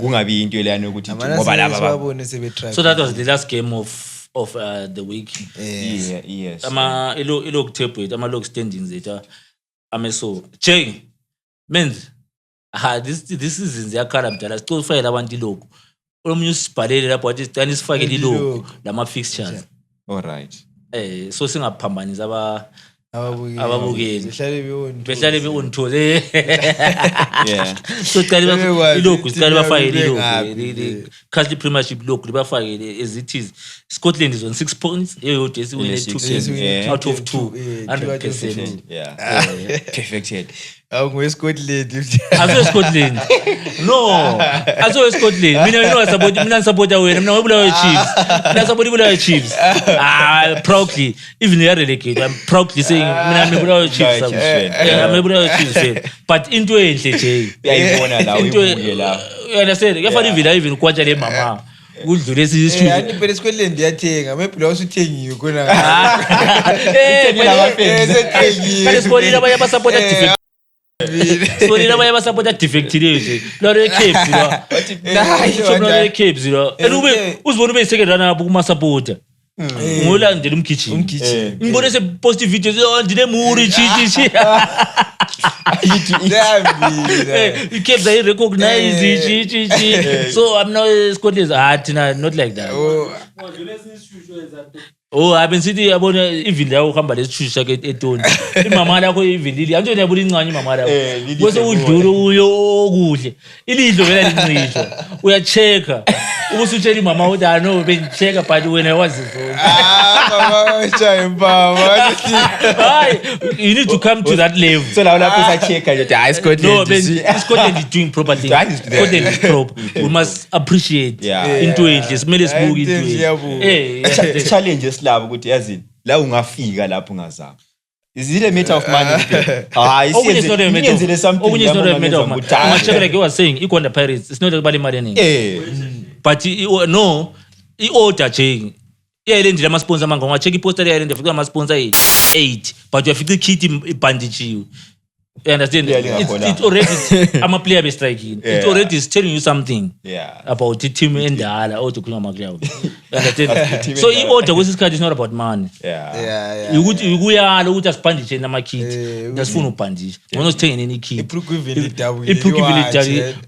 kungabi into leyana ukuthi ngoba laba babone sebetry. So that was the last game of the week. Yes. Ama ilog table ama log standings eta ameso Jay menz this season yakhala mdala sicela ufayela abantu ilog omunye usibhalele lapho wathi sicela sifakele ilog lama fixtures. All right. So singaphambanisa ababukeli behlale beonthole. Yeah. So sicela ilog sicela bafayele ilog Castle Premiership log libafakele as it is. Scotland is on 6 points. Eyodwa esiwine 2 games out of 2. 100%. Yeah. Perfected. Scotland. Aso Scotland. No. Aso Scotland. Mina support wena. Mina Bulawayo Chiefs. Mina support Bulawayo Chiefs. Proudly. Even they are relegated. I'm proudly saying mina Bulawayo Chiefs. I'm Bulawayo Chiefs. But into enhle nje. Uyayibona la uyibuke la. You understand? Kuyafana Villa even kwatsha le mama. Kudlule isizwe. Yani phela Scotland yathenga. Maybe lawo usuthengiwe khona. Kale sibonile abanye abasupporta defect. Sibonile abanye abasupporta defect nje. Lore Caps la. Lore Caps la. Ube uzibona ube second runner up kuma supporter. Ngolandela umgijimi. Ngibone se post videos ndine muri chichi. Caps I recognize chichi. So I'm not Scotland not like that. Oh, abensithi yabona ivili yakho uhamba lesishushu sakhe eToni. Imama lakho ivilili. Anjena yabona incane imama lakho. Bese udlula uyo okuhle. Ilidlo vela lincishwa. Uyacheka. Ubusutshela imama uthi no bengicheka but wena wazizona. Mama ushaya impama. Hayi, you need to come to that level. So lapho usacheka nje Scotland. No, Scotland is doing properly. Scotland is proper. We must appreciate into enhle. Simele sibuke into enhle. Challenge esilabo ukuthi yazini la ungafika lapho ungazama. Is it a matter of money? Isiyenzele something. Okunye is not a matter of money. Amacheka like you were saying, Ikonda Pirates, it's not about imali eningi. But no, i-order nje. Iyayilendile ama-sponsor manje unga-check i-poster iyayilendile fika ama-sponsor 8 but uyafika i-kit ibhandijiwe. You understand? It's already ama-player be-striking. It already is telling you something about the team endala ozokhuluma ngakulawo. You understand? So i-order kwesisikhathi is not about money. Ukuyala ukuthi asibhandishe nama-kit. Nasifuna ukubhandisha. Ngona sithenge nini kit.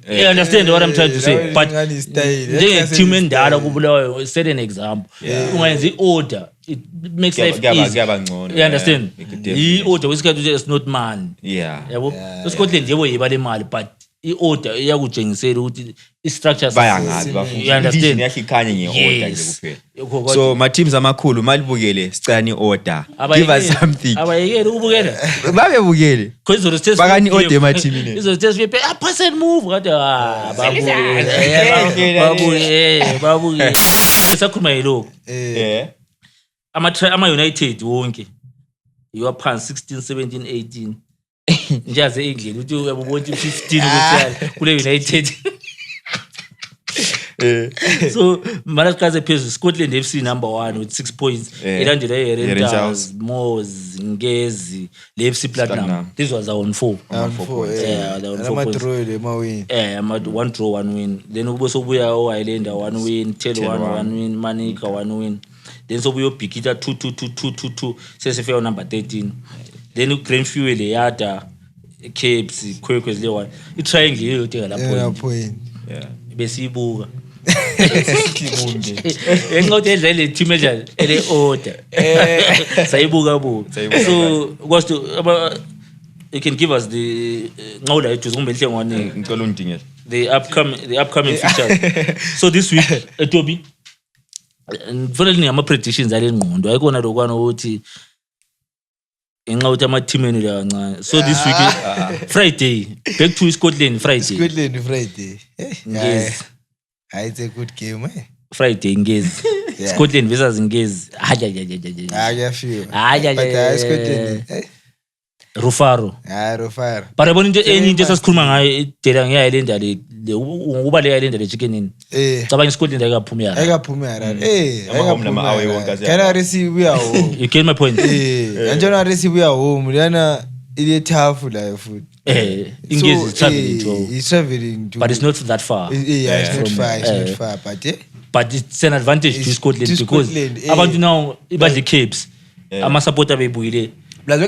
You understand what I'm trying to say? But njenge-team endala kubulawayo set an example. Ungenza i-order. It makes life easy. You understand? I-order kwesikhathi is not money. Yabo Scotland yebo yibale imali but i-order iyakujengisela ukuthi i-structure bayangazi bafuna. You understand? Yakhikanye nge-order nje kuphela. So ma teams amakhulu malibukele sicela ni-order. Give us something. Abayekele ukubukela. Babebukele. Bakani order ma team ne. Izo test we pass and move kade babuke. Ngisakhuluma yiloko. Ama United wonke. You are past 16 17 18. Njaze endlini uthi uyabona 15 ukuthi kule United. So Malakaze phezulu Scotland FC number 1 with 6 points. Ilandela Rangers, Moors, Ngezi, le FC Platinum. This was on 4. On 4. One draw, one win. Then ubuya Islander 1 win, Tel 1 win, Manica 1 win. Then so we pick it at 2 CSFL number 13. Then Grand Fuel yada Capes Quakers le one. I triangle yo teka lapho. Besibuka. Engothi edlale team enjani ele order. Sayibuka. So was to you can give us the ngawula ethu ngombe enhlengwane ngicela ungidingele. The upcoming features. So this week Etobi Mfanele ngama predictions ale ngqondo ayikona lokwana ukuthi enxa uthi ama team enu la kancane. So this week Friday back to Scotland Friday. Yes. It's a good game Friday Ngezi. Scotland versus Ngezi. I feel. Scotland. Rufaro. Rufaro. But yabona into enye into sasikhuluma ngayo idela ngiyayilenda le ukuba le yayilenda le chickenini. Cabanga Scotland ayikaphumi yara. Ayikaphumi away wonke azi. Kana receive ya home. You get my point? Anjona receive ya home lana ile tough la futhi. Ingezi is traveling to. It's traveling to. But it's not that far. It's not far. But it's an advantage to Scotland because abantu now ibadle Capes. Ama supporter bebuyile. I'm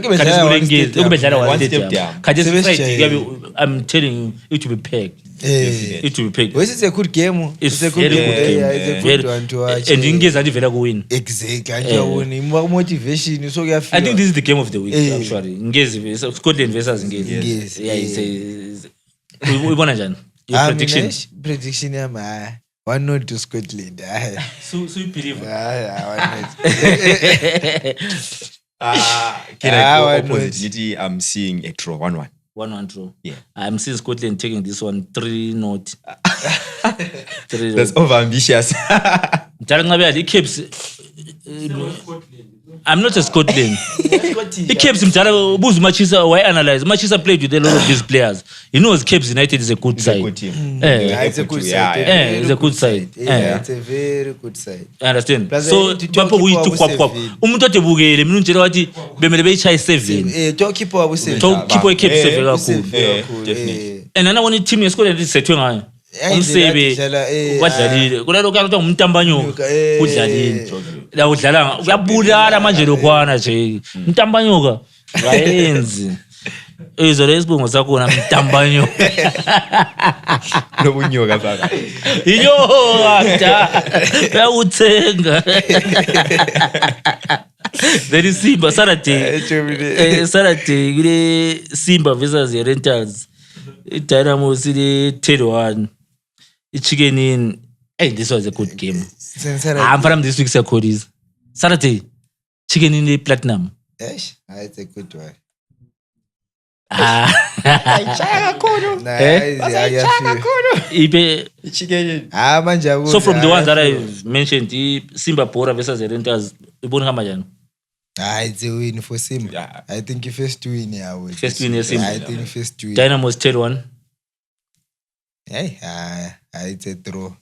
telling you, it will be packed. It will be packed. It's a good game. It's a good game. It's a good one to watch. And Ingezi are very win. Exactly. Motivation. So I think this is the game of the week. Actually, Ingezi Scotland versus Ingezi. Yeah, we want to. Your prediction. Prediction, 1-0 to Scotland. So you believe? Can I go opposite? I'm seeing a draw 1-1. 1-1 draw. Yeah. I'm seeing Scotland taking this one 3-0. That's over ambitious. I'm not a Scotland. He keeps him Buzu Machisa. Why analyze? Machisa played with a lot of these players. He knows Cape United is a good side. It's a good side. It's a good side. It's a very good side. I understand. So, Papa, we took up. Umuto tebugele. Minunjela wati bemele becha 7. Talk keep up with 7. Talk keep up 7. Definitely. And another one team is Scotland is setting on. Umsebe wadlalile kulalo kanti umntambanyoka udlalile la udlala uyabulala manje lokwana nje umntambanyoka wayenzi izolo isibungu sakho na mtambanyo Nobunyoka phaka. inyoka da bayawuthenga then isimba Saturday kule Simba versus Rentals iDynamo sile 10-1 iChicken Inn. Hey, this was a good game. I'm from this week's Codis. Saturday Chicken Inn Platinum. Yes, it's a good one. Ibe Chicken. Manje. So from the ones that I mentioned, Simba Pora versus Rentals, ibona kama jani? It's a win for Simba. Yeah. I think first win here. First win Simba. I think first win. Dynamo's 10-1. Hey, it's a draw.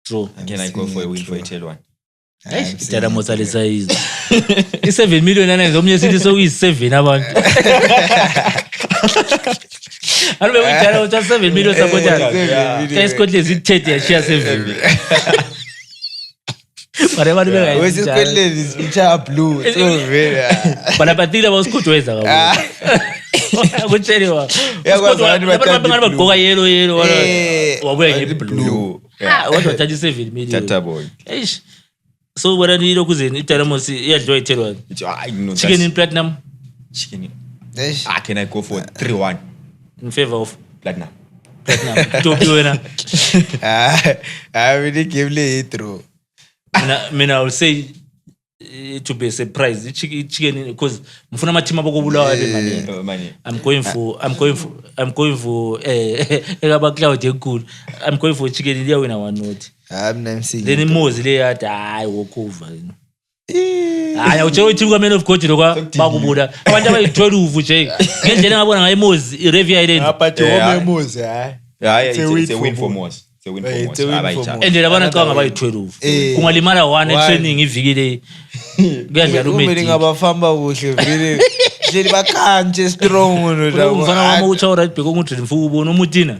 True. Can I go for a win for a tail one? Dynamo's a size. It's 7 million and Omnia City so is 7 abantu. I don't know which channel just 7 million supporters. Guys got this 30 share 7. Whatever the Where's this is blue. So very. But I think about good ways. I would tell you. Yeah, go yellow. Or wearing blue. What was 37 million? Tata boy. So what I need to say, Dynamo's enjoy tell Chicken Inn Platinum. Chicken. Yes. Can I go for 3-1 In favor of Platinum? Tokyo winner. I really give it through. I would say to be a surprise. Chicken because mfuna mathima bokubulawa Money. I'm going for cloud enkulu. I'm going for Chicken Inn winner one note. I'm saying. Then Mozi le yathi hayi walk over. Hayi awutshela ukuthi kwa man of God lokwa bakubuda. Abantu abayi12 nje. Ngendlela ngabona ngayo Mozi ireview ayileni. Aphathe home Mozi hayi. Yeah, it's a win for Moss. It's a win for Moss. Endlela abana xa ngabayi12. Kungalimala one training iviki le. Kuyadlala umeli ngabafamba kuhle vele. Hleli bakhanje strong lo. Umfana wami utsha right back ukuthi mfuku ubona umutina.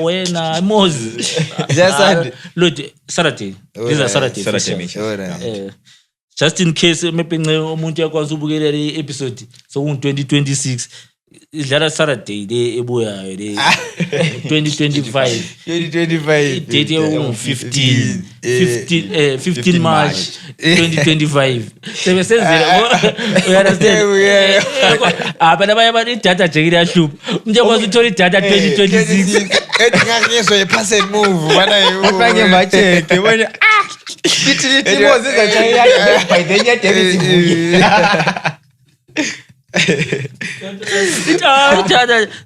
Wena Mozi. Just Lord Saturday. These are Saturday. Just in case maybe umuntu yakwazi ubukela le episode so 2026 idlala Saturday le ebuya le 2025 date yo 15 March 2025 sebesenzela you understand abana bayabani idata nje iyahlupa umuntu yakwazi uthola idata 2026 edingakuzwe ipass and move bana Ufange macheke bona ithi Mozi izachaya by then ya David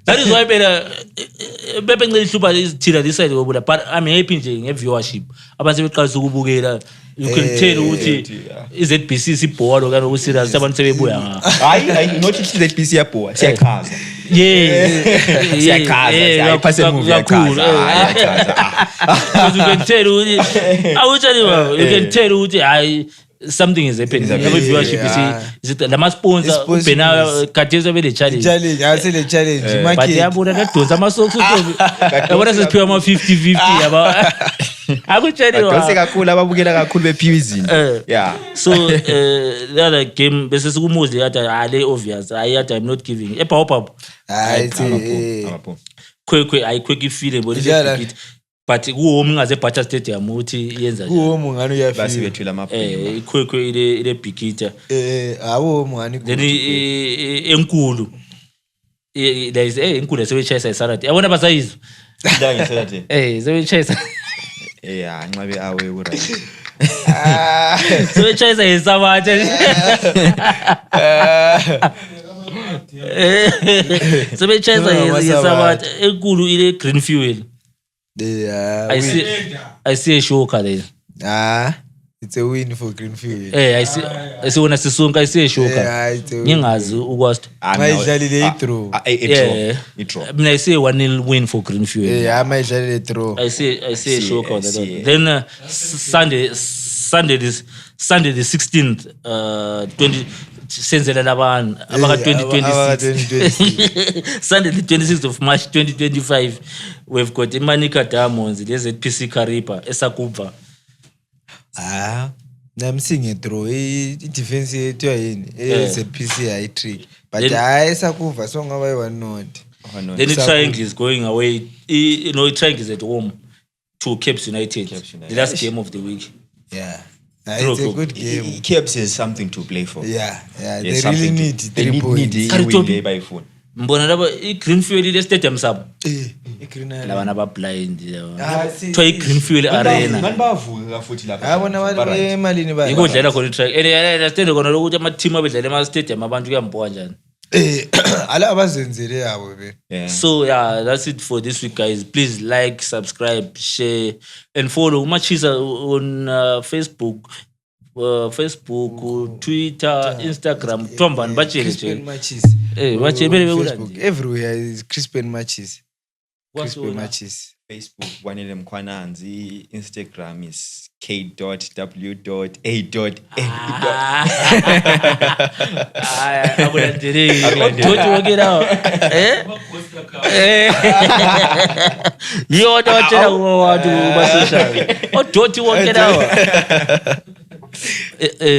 that is why bebe ngile hlupa izithila decide ngobula but I'm happy nje ngeviewership abantu sebeqalisa ukubukela you can tell ukuthi iZBC sibhola kana userious abantu sebebuya ngapha hayi not ithi ZBC yabhoa siyakhaza siyakhaza you can tell ukuthi you can tell ukuthi hayi something is happening. Every viewership is it la sponsor ubena kadeza bele challenge asele challenge but yabona kadonsa amasocks yabona sesiphiwa ama 50-50 yaba akutsheliwa Adonse kakhulu ababukela kakhulu bephiwa izinto yeah so the other game bese sikumuzi yathi ale obvious ayathi I'm not giving ePowerPop quick ifile body but kuhome ngaze Butcher Stadium uthi yenza nje kuhome ngani uyafika base bethwela amabhema ikhwekwe ile bigita awuhome ngani then enkulu there is enkulu sebechayisa iSaturday yabona basayizwa la ngeSaturday sebechayisa nxabe awe ku right sebechayisa iSabatha sebechayisa iSabatha enkulu ile green fuel. I see a show then. It's a win for Greenfield. I see when I see a show ngingazi ukwazi mayidlalile i-draw I see a 1-0 win for Greenfield. Mayidlalile i-draw. I see a show then Sunday the 16th 20 senzela labantu abaka 2026 Sunday the 26th of March 2025 we've got Manika Diamonds the ZPC Kariba eSakubva namsinge draw i-defense yethu yini eze-PCI trick but hayi sakuva so ngaba yi-1-0. Then the triangle is going away. The triangle is at home to Cape United. The last game of the week. Yeah. It's a good game. Cape is something to play for. Yeah. They really need 3 points. They by phone. Mbona laba i-Greenfield ile stadium sabo. Labana ba blind lawa. Try i-Greenfield Arena. Ngani bavuka futhi lapha. Yabona abantu emalini ba. Ikudlela khona i-track. Understand khona ukuthi ama-team abedlala ema-stadium abantu kuyambuka njani. Ala abazenzele yabo be. So that's it for this week, guys. Please like, subscribe, share, and follow Machisa on Facebook, Twitter, Instagram. Tomban Crispin Matches. Facebook. Everywhere is Crispin Matches. Crispin Matches. Facebook Wanele Mkwananzi. Instagram is k.w.a.a. I'm gonna do it. Don't you work it out? You don't tell what to do. Oh, don't you work it out?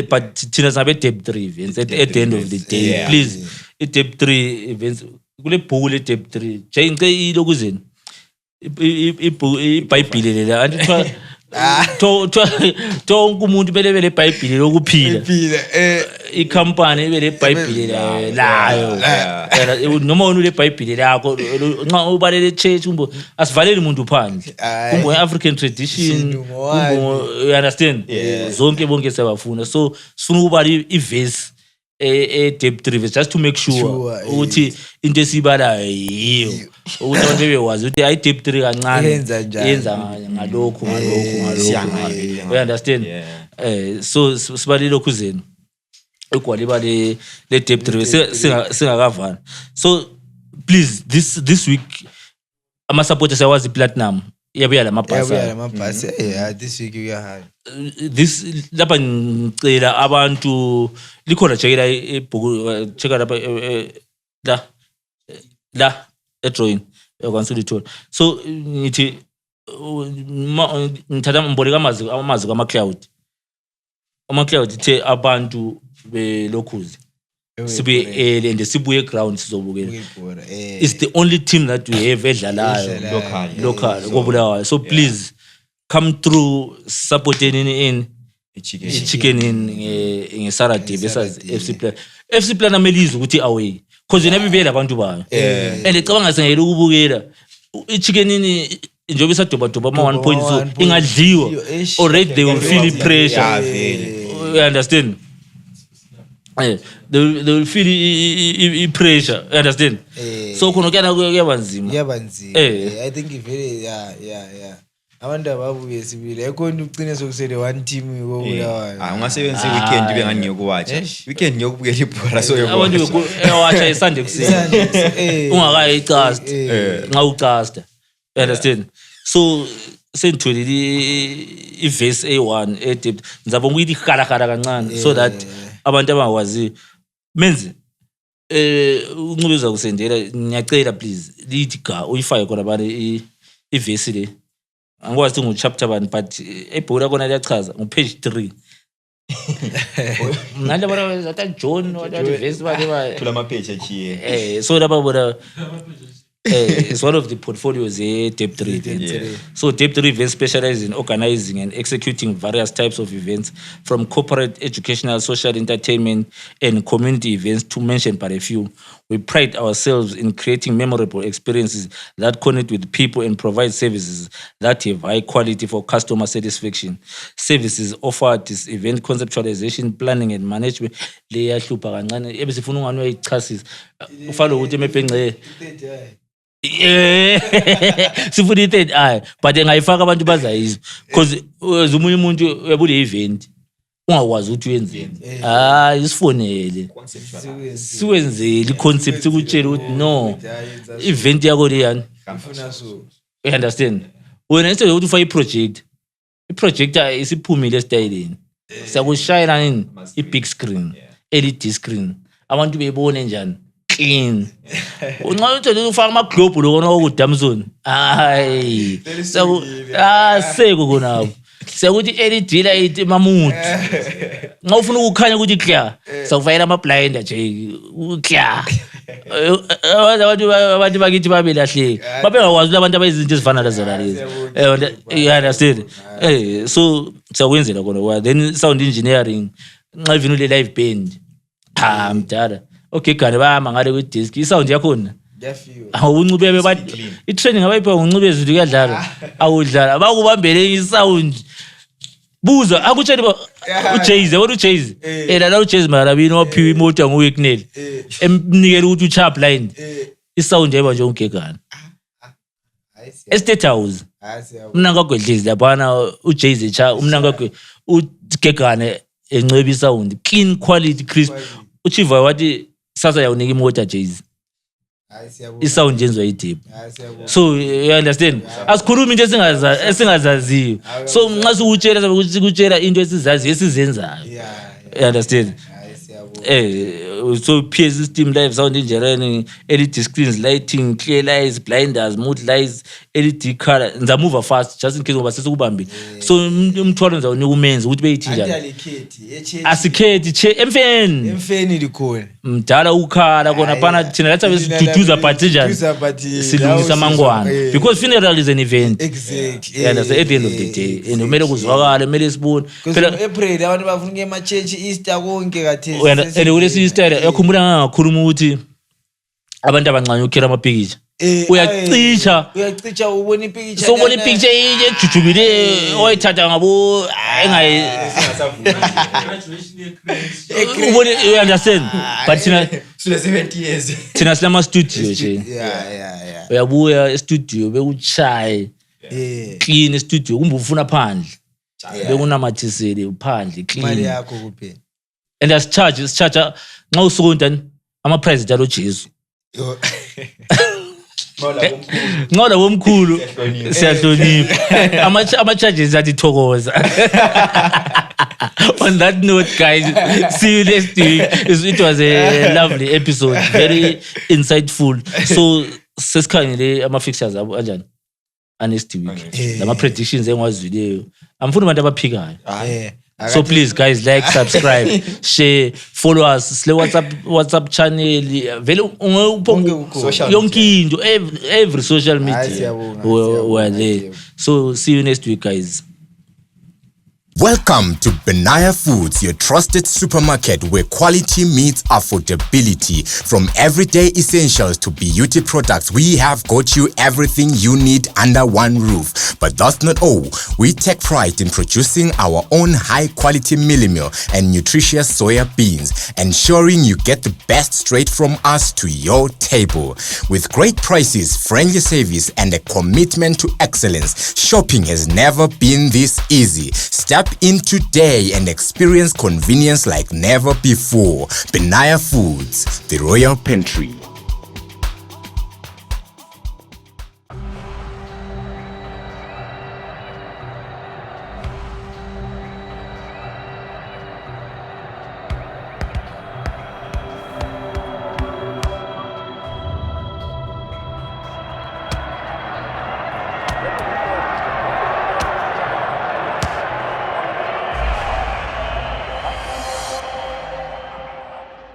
But Tina Sabe tape 3 events at the end of the day. Please, tape 3 events. Kule pool tape 3. Change ilokuzini. Ibhayibhile la anti to umuntu belebele ibhayibhile lokuphila icompany ibele ibhayibhile layo noma wona le bhayibhile lakho nxa ubalele church umbo asivaleli umuntu phandle kumbo African tradition kumbo you understand zonke bonke sebafuna so sifuna ukubala iverse depth reverse just to make sure ukuthi into esibalayo yiyo ukuthi abantu bewazi ukuthi ayi depth 3 kancane yenza ngalokho you understand so sibalile lokhu zeni egwaliba le depth reverse singakavana so please this week ama supporters awazi platinum yabuya lamabhasi this week uyahaya this lapha ngicela abantu likhona chekela ibhuku cheka lapha la edrawing yakwansi lithola so ngithi ngithatha mboleka amazwi kama-cloud the abantu belokhuzi sibuye and sibuye ground sizobukela it's the only team that we have edlalayo local koBulawayo so please come through supporting in chicken in Saturday versus FC Plan amelize ukuthi away because yena bibela abantu bayo and ecabanga sengele ukubukela ichicken njobe sadoba ama 1.0 ingadliwa already they will feel pressure you understand they will feel pressure you understand so khona kuyabanzima I think very abantu ababuye sibile ekhona ucine sokusele one team koBulawayo ungasebenza weekend ibe ngani ngiyokuwatcha weekend ngiyokubukela ibhola so abantu watcha iSunday kuseni ungakayicast nxa ucasta you understand so sentholile iverse A1 edepth ngizabonga ukuthi ikhala kancane so that abantu abangakwazi menze uncubeza kusendela ngiyacela please lithi ga uyifake khona bani iverse le angikwazi ukuthi nguchapter bani but ebhola kona liyachaza ngupage 3 ngale bona zata John wala verse bani thula ama page achiye so lapha bona it's one of the portfolios depth 3 events. So depth 3 events specialize in organizing and executing various types of events from corporate, educational, social, entertainment and community events to mention but a few. We pride ourselves in creating memorable experiences that connect with people and provide services that have high quality for customer satisfaction. Services offered is event conceptualization, planning and management. Liyahlupa kancane ebesifuna ungani uyayichasisa ufalo ukuthi emepengce sifuna i-third eye but engayifaka abantu bazayizwa because umunye umuntu uyabule event ungakwazi ukuthi uyenzeni isifonele siwenzele i-concept ukutshela ukuthi no event yakho leyani you understand wena instead ukuthi ufake i-project isiphumile esitayileni siyakushayela nini i-big screen LED screen abantu bebone njani clean unxa uthi ufaka ama-globe lokona okudamzone hayi seko konabo Sekuthi LED light mamuthi. Nxa ufuna ukukhanya ukuthi clear, sawufayela ama blind nje clear. Abantu bakithi babelahleka. Babengakwazi abantu abayizinto ezifana lezona lezi. You understand? So siyakwenzela khona. Then sound engineering nxa ivini le live band. Mdala. Okay gane bayama ngale kwi disc. Isound yakhona. Awuncubebe bathi i-training abayipha uncubeze ukuthi kuyadlala. Awudlala. Bakubambele isound. Buza akutshela uJayz wena uJayz la uJayz Marabini waphiwa imoto nguWicknell emnikela ukuthi uchap line isound yeba nje ungegana Estate House umnanga gwedlizi lapha uJayz echa umnanga ugegane encweba isound clean quality crisp uchiva wathi sasa yawunika imoto Jayz isound yenziwa yideep so you understand asikhulumi into esingazaziyo so nxa sikutshela into esizazi esizenzayo you understand so PA system live sound engineering LED screens lighting clear lights blinders mood lights LED color ngizamuva fast just in case ngoba sesikubambile so umthwalo ngizakunika umenzi ukuthi beyithi njani asikhethi emfeni likhona mdala ukhala kona pana thina letha besiduduza party njani silungisa mangwana because funeral is an event exactly and at the end of the day and kumele kuzwakala kumele sibone phela April abantu bafuna ukuya ema church Easter konke kathesi and kulesi Easter yakhumbula ngakhuluma ukuthi abantu abancane ukhela amapikitsha uyacicha ubona ipicture so ubona ipicture ejujubile oyithatha ngabo engayi ubona you understand but thina 70 years thina sinama studio nje uyabuya e-studio bekuchaye clean e-studio kumbe ufuna phandle bekunamathisele phandle clean imali yakho kuphela and asicharge nxa usonta ama-president alo Jesu Ngola bomkhulu siyahlonipha ama-charges athi thokoza on that note guys see you next week it was a lovely episode very insightful so sesikhangele ama-fixtures abo kanjani next week lama predictions engiwazileyo amfuna abantu abaphikayo so please guys like subscribe share follow us sile WhatsApp channel vele yonke into every social media we're there so see you next week guys. Welcome to Benaya Foods, your trusted supermarket where quality meets affordability. From everyday essentials to beauty products, we have got you everything you need under one roof. But that's not all. We take pride in producing our own high-quality mealie meal and nutritious soya beans, ensuring you get the best straight from us to your table. With great prices, friendly service, and a commitment to excellence, shopping has never been this easy. Step in today and experience convenience like never before. Benaya Foods, the Royal Pantry.